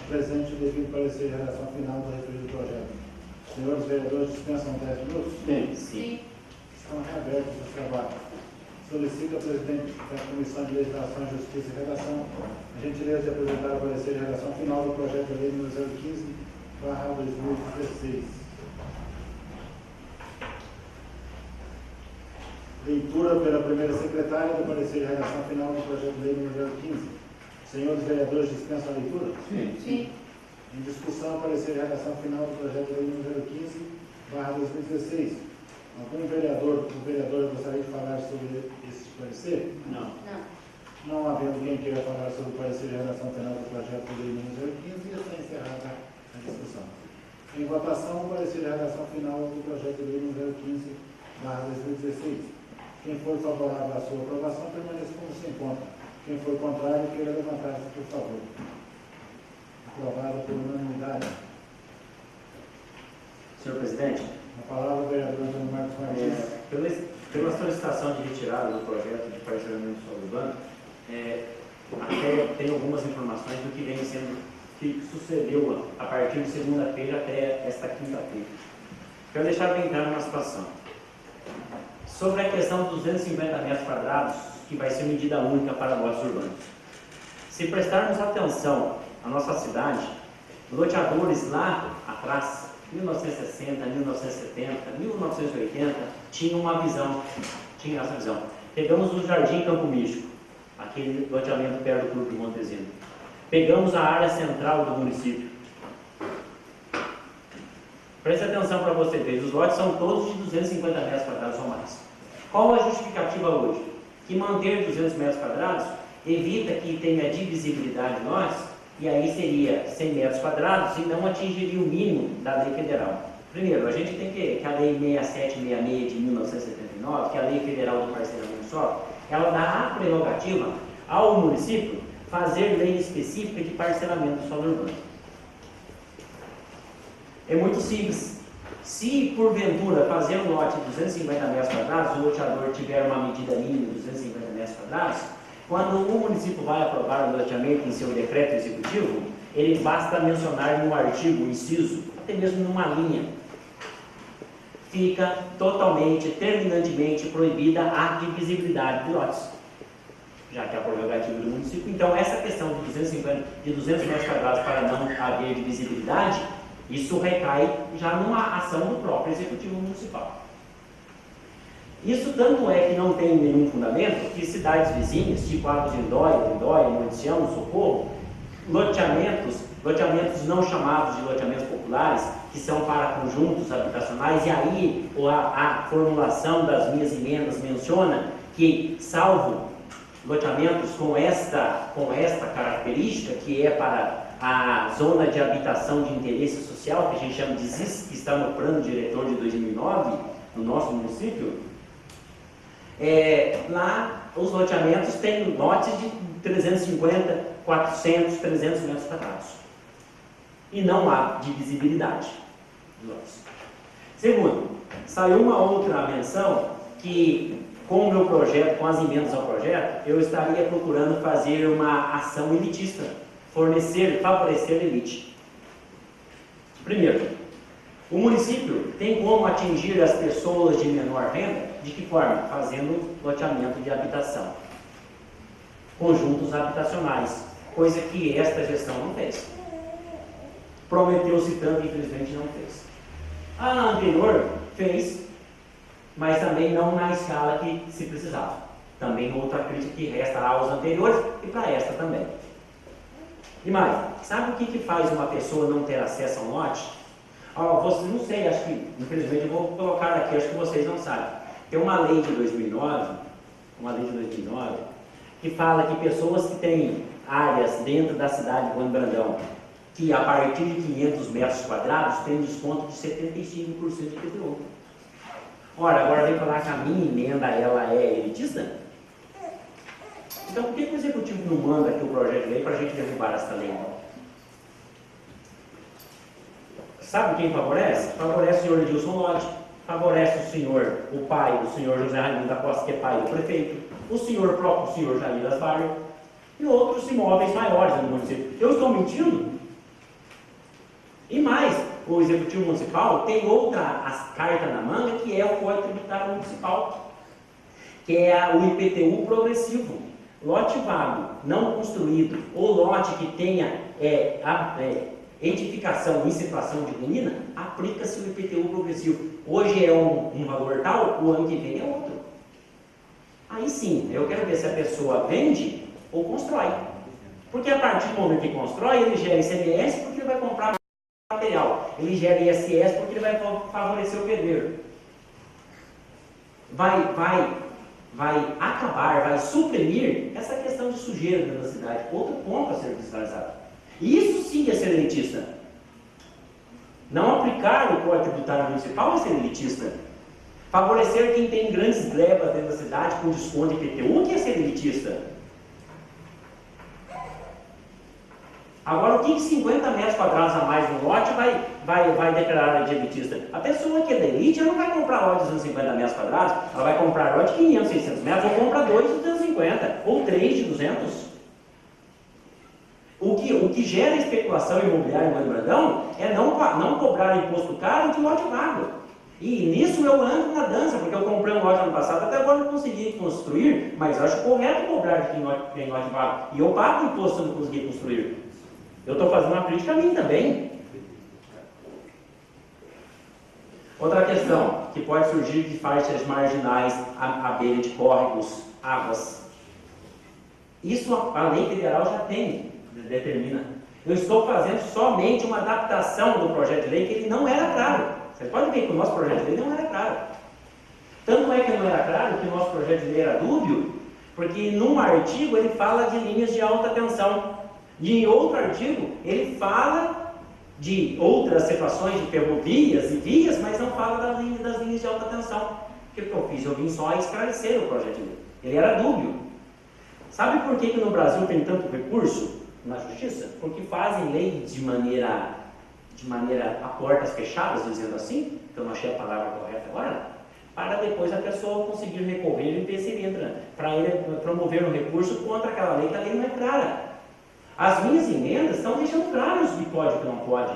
apresente o devido parecer de redação final do referido projeto. Senhores vereadores, dispensam 10 minutos? Sim. Estão reabertos os trabalhos. Solicito ao presidente da Comissão de Legislação, Justiça e Redação a gentileza de apresentar o parecer de redação final do projeto de lei número 015/2016. Leitura pela primeira secretária do parecer de redação final do projeto de lei número 015. Senhores vereadores, dispensam a leitura? Sim. Em discussão, parecer de redação final do projeto de lei número 015/2016. Algum vereador ou vereadora gostaria de falar sobre esse parecer? Não. Não. Não havendo quem queira falar sobre o parecer de redação final do projeto de lei número 015, está encerrada a discussão. Em votação, o parecer de redação final do projeto de lei número 015/2016. Quem for favorável à sua aprovação, permaneça como se encontra. Quem for contrário, queira levantar-se, por favor. Aprovado por unanimidade. Senhor presidente, A palavra ao vereador Antônio Marcos Martins. pela solicitação de retirada do projeto de parcelamento solo urbano, até tem algumas informações do que sucedeu a partir de segunda-feira até esta quinta-feira. Quero deixar bem claro uma situação. Sobre a questão dos 250 metros quadrados, que vai ser medida única para lotes urbanos. Se prestarmos atenção à nossa cidade, loteadores lá atrás, 1960, 1970, 1980, tinham essa visão. Pegamos o Jardim Campo Místico, aquele loteamento perto do Clube de Montezino. Pegamos a área central do município. Preste atenção para você ver, os lotes são todos de 250 metros quadrados ou mais. Qual a justificativa hoje? Que manter 200 metros quadrados evita que tenha divisibilidade de lotes, e aí seria 100 metros quadrados e não atingiria o mínimo da lei federal. Primeiro, a gente tem que a lei 6766 de 1979, que é a lei federal do parcelamento solo, ela dá a prerrogativa ao município fazer lei específica de parcelamento do solo urbano. É muito simples. Se porventura fazer um lote de 250 metros quadrados, o loteador tiver uma medida mínima de 250 metros quadrados, quando o município vai aprovar o loteamento em seu decreto executivo, ele basta mencionar num artigo, inciso, até mesmo numa linha, fica totalmente, terminantemente proibida a divisibilidade de lotes, já que é a prerrogativa do município. Então, essa questão de 200 metros quadrados para não haver divisibilidade, isso recai já numa ação do próprio executivo municipal. Isso tanto é que não tem nenhum fundamento que cidades vizinhas, tipo Águas de Lindóia, Monticiano, Socorro, loteamentos não chamados de loteamentos populares, que são para conjuntos habitacionais, e aí a formulação das minhas emendas menciona que, salvo loteamentos com esta característica, que é para a zona de habitação de interesse social, que a gente chama de ZIS, que está no plano diretor de 2009, no nosso município, lá os loteamentos têm lotes de 350, 400, 300 metros quadrados. E não há divisibilidade de lotes. Segundo, saiu uma outra menção que, com o meu projeto, com as emendas ao projeto, eu estaria procurando fazer uma ação elitista, favorecer a elite. Primeiro, O município tem como atingir as pessoas de menor renda? De que forma? Fazendo loteamento de habitação, conjuntos habitacionais, coisa que esta gestão não fez. Prometeu-se tanto, infelizmente não fez. A anterior fez, mas também não na escala que se precisava. Também outra crítica que resta aos anteriores e para esta também. E mais, sabe o que faz uma pessoa não ter acesso a um lote? Vocês não sei, acho que, infelizmente eu vou colocar aqui, acho que vocês não sabem. Tem uma lei de 2009, que fala que pessoas que têm áreas dentro da cidade de Bom Brandão, que a partir de 500 metros quadrados tem desconto de 75% de IPTU. Ora, agora vem falar que a minha emenda ela é elitista? Então por que o Executivo não manda aqui o projeto de lei para a gente derrubar essa lei? Sabe quem favorece? Favorece o senhor Edilson Lodge, favorece o senhor, o pai do senhor José Raimundo da Costa, que é pai do prefeito, o próprio senhor Jair das Vargas e outros imóveis maiores no município. Eu estou mentindo? E mais, o Executivo Municipal tem outra carta na manga, que é o Código Tributário Municipal, que é o IPTU progressivo. Lote vago, não construído, ou lote que tenha edificação em situação de ruína, aplica-se o IPTU progressivo. Hoje é um valor tal, o ano que vem é outro. Aí sim, eu quero ver se a pessoa vende ou constrói. Porque a partir do momento que constrói, ele gera ICMS porque ele vai comprar material. Ele gera ISS porque ele vai favorecer o pedreiro. Vai acabar, vai suprimir essa questão de sujeira dentro da cidade. Outro ponto a ser fiscalizado. Isso sim é ser elitista. Não aplicar o Código Tributário Municipal é ser elitista. Favorecer quem tem grandes glebas dentro da cidade com desconto de IPTU, que é ser elitista. Agora, o que 50 metros quadrados a mais no lote vai declarar de elitista? A pessoa que é da elite, ela não vai comprar lote de 250 metros quadrados, ela vai comprar lote de 500, 600 metros, ou compra 2 de 250, ou 3 de 200. O que gera especulação imobiliária em Bom Brandão é não cobrar imposto caro de lote vago. E nisso eu ando na dança, porque eu comprei um lote ano passado, até agora não consegui construir, mas acho correto cobrar de quem lote vago. E eu pago imposto se eu não conseguir construir. Eu estou fazendo uma crítica a mim também. Outra questão que pode surgir de faixas marginais à beira de córregos, águas. Isso a lei federal já tem, determina. Eu estou fazendo somente uma adaptação do projeto de lei que ele não era claro. Vocês podem ver que o nosso projeto de lei não era claro. Tanto é que não era claro que o nosso projeto de lei era dúbio, porque num artigo ele fala de linhas de alta tensão. E em outro artigo, ele fala de outras situações de ferrovias e vias, mas não fala das linhas de alta tensão. O que eu fiz? Eu vim só esclarecer o projeto de lei. Ele era dúbio. Sabe por que no Brasil tem tanto recurso na justiça? Porque fazem lei de maneira a portas fechadas, dizendo assim, que eu não achei a palavra correta agora, para depois a pessoa conseguir recorrer e ver se ele entra, para ele promover um recurso contra aquela lei, que a lei não é clara. As minhas emendas estão deixando claro o que pode e o que não pode.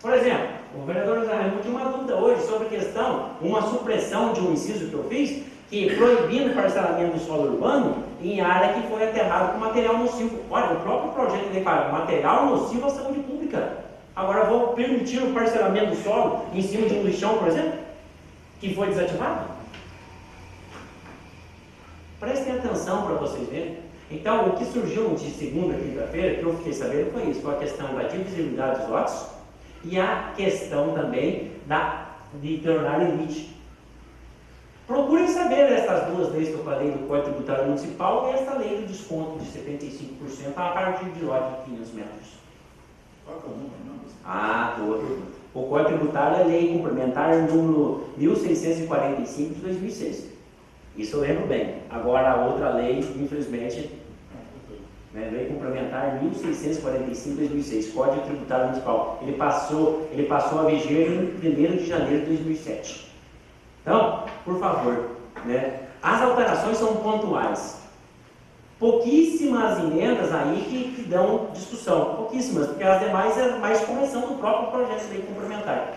Por exemplo, o vereador José Raimundo tinha uma dúvida hoje sobre a questão, uma supressão de um inciso que eu fiz, que proibindo o parcelamento do solo urbano em área que foi aterrado com material nocivo. Olha, o próprio projeto de lei fala material nocivo à saúde pública. Agora vou permitir o parcelamento do solo em cima de um lixão, por exemplo, que foi desativado? Prestem atenção para vocês verem. Então, o que surgiu de segunda a quinta-feira, que eu fiquei sabendo, foi isso, foi a questão da divisibilidade dos lotes e a questão também de tornar limite. Procurem saber essas duas leis que eu falei, do Código Tributário Municipal e essa lei do desconto de 75% a partir de lote de 500 metros. Qual que é o número? O Código Tributário é lei complementar número 1645 de 2006. Isso eu lembro bem. Agora a outra lei, infelizmente, lei complementar 1645 de 2006, Código Tributário Municipal. Ele passou a viger em 1º de janeiro de 2007. Então, por favor, as alterações são pontuais. Pouquíssimas emendas aí que dão discussão, pouquíssimas, porque as demais é mais correção do próprio projeto de lei complementar.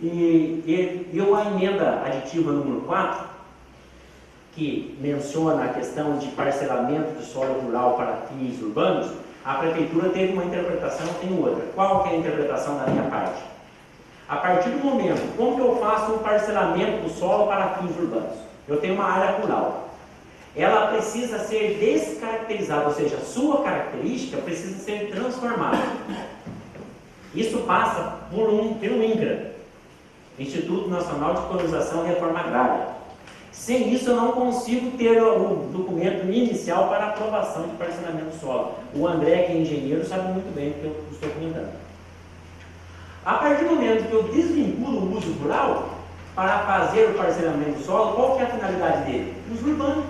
E a emenda aditiva número 4, que menciona a questão de parcelamento do solo rural para fins urbanos, a Prefeitura teve uma interpretação, tem outra. Qual que é a interpretação da minha parte? A partir do momento, como que eu faço um parcelamento do solo para fins urbanos? Eu tenho uma área rural. Ela precisa ser descaracterizada, ou seja, a sua característica precisa ser transformada. Isso passa pelo INCRA, Instituto Nacional de Colonização e Reforma Agrária. Sem isso, eu não consigo ter o documento inicial para aprovação de parcelamento do solo. O André, que é engenheiro, sabe muito bem o que eu estou comentando. A partir do momento que eu desvinculo o uso rural para fazer o parcelamento do solo, qual que é a finalidade dele? Uso urbano,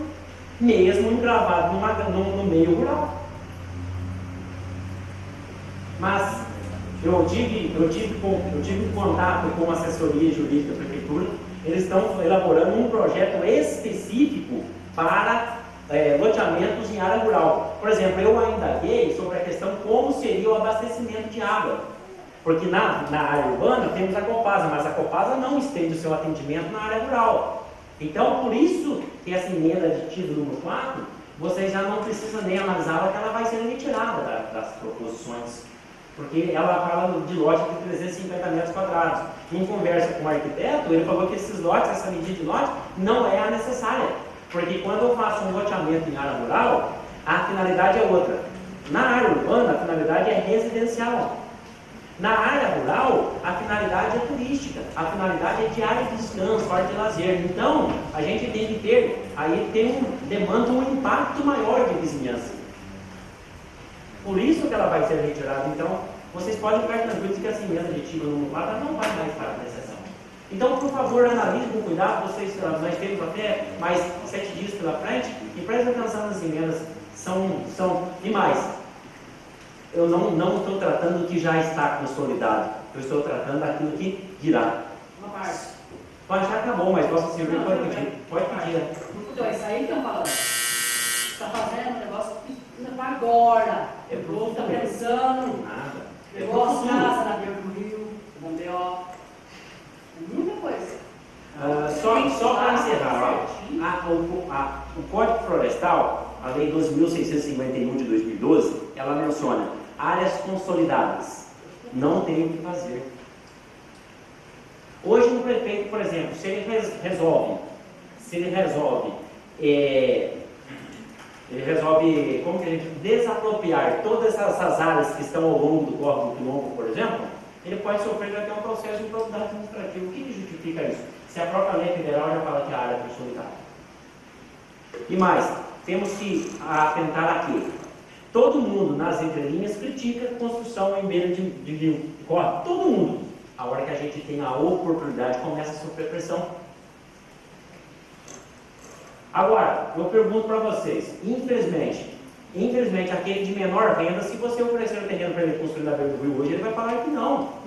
mesmo engravado no meio rural. Mas eu tive contato com a assessoria jurídica da Prefeitura. Eles estão elaborando um projeto específico para loteamentos em área rural. Por exemplo, eu ainda indaguei sobre a questão como seria o abastecimento de água. Porque na área urbana temos a Copasa, mas a Copasa não estende o seu atendimento na área rural. Então, por isso que essa emenda aditiva número 4, vocês já não precisam nem analisá-la, que ela vai ser retirada das proposições. Porque ela fala de lote de 350 metros quadrados. Em conversa com o arquiteto, ele falou que esses lotes, essa medida de lote, não é a necessária. Porque quando eu faço um loteamento em área rural, a finalidade é outra. Na área urbana, a finalidade é residencial. Na área rural, a finalidade é turística, a finalidade é de área de descanso, área de lazer. Então, a gente tem que ter, aí demanda um impacto maior de vizinhança. Por isso que ela vai ser retirada. Então, vocês podem ficar tranquilos que essa emenda aditiva número 4 não vai mais estar na sessão. Então, por favor, analise com cuidado. Nós temos até mais 7 dias pela frente e prestem atenção nas emendas. E mais, eu não estou tratando do que já está consolidado. Eu estou tratando daquilo que virá. Uma parte. Pode achar que tá bom, mas Vossa Senhoria pode pedir. Pode pedir. Então, isso aí que estão falando. Está fazendo um negócio que precisa para agora. É O povo está pensando. Nada. Pegou as casas na beira do rio, na BO. É muita coisa. Só para encerrar, o Código Florestal, a Lei 12.651 de 2012, ela menciona áreas consolidadas. Não tem o que fazer. Hoje, o prefeito, por exemplo, se ele resolve como que a gente desapropriar todas essas áreas que estão ao longo do Córrego do Quilombo, por exemplo, ele pode sofrer até um processo de improbidade administrativa. O que justifica isso? Se a própria lei federal já fala que a área é consolidada. E mais, temos que atentar aqui. Todo mundo, nas entrelinhas, critica a construção em beira de rio. Todo mundo. A hora que a gente tem a oportunidade, começa a sofrer pressão. Agora, eu pergunto para vocês, infelizmente, aquele de menor renda, se você oferecer o terreno para ele construir na beira do rio hoje, ele vai falar que não.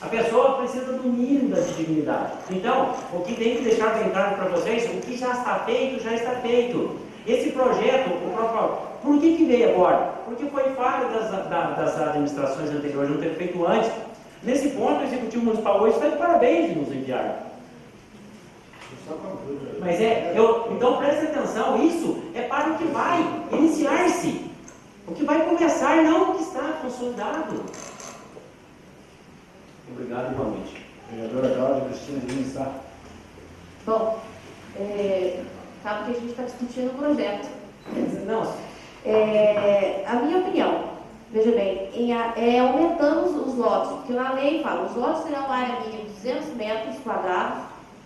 A pessoa precisa do mínimo da dignidade. Então, o que tem que deixar bem claro para vocês, o que já está feito, já está feito. Esse projeto, por que veio agora? Porque foi falha das administrações anteriores não ter feito antes. Nesse ponto, o Executivo Municipal hoje está de parabéns de nos enviar. Mas então preste atenção, isso é para o que vai iniciar-se, o que vai começar, não o que está consolidado. Obrigado, igualmente. Vereadora Cláudia Cristina de Ministar. Bom, sabe que a gente está discutindo o projeto. Não. A minha opinião, veja bem, aumentamos os lotes, porque na lei fala, os lotes terão área mínima de 200 metros quadrados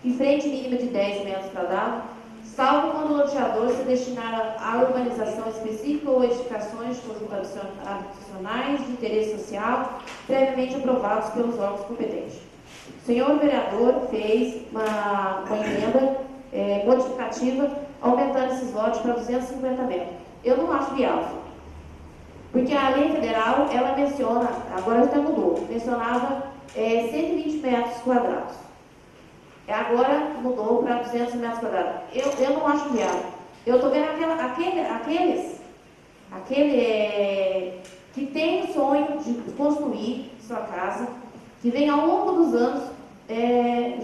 e frente mínima de 10 metros quadrados, salvo quando o loteador se destinar a urbanização específica ou edificações de conjunto habitacionais de interesse social, previamente aprovados pelos órgãos competentes. O senhor vereador fez uma emenda modificativa, aumentando esses lotes para 250 metros. Eu não acho viável, porque a lei federal, ela menciona, agora até mudou, mencionava 120 metros quadrados. Agora mudou para 200 metros quadrados. Eu não acho viável. Eu estou vendo aquele que tem o sonho de construir sua casa, que vem ao longo dos anos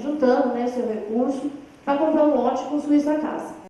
juntando, né, seu recurso para comprar um lote e construir sua casa.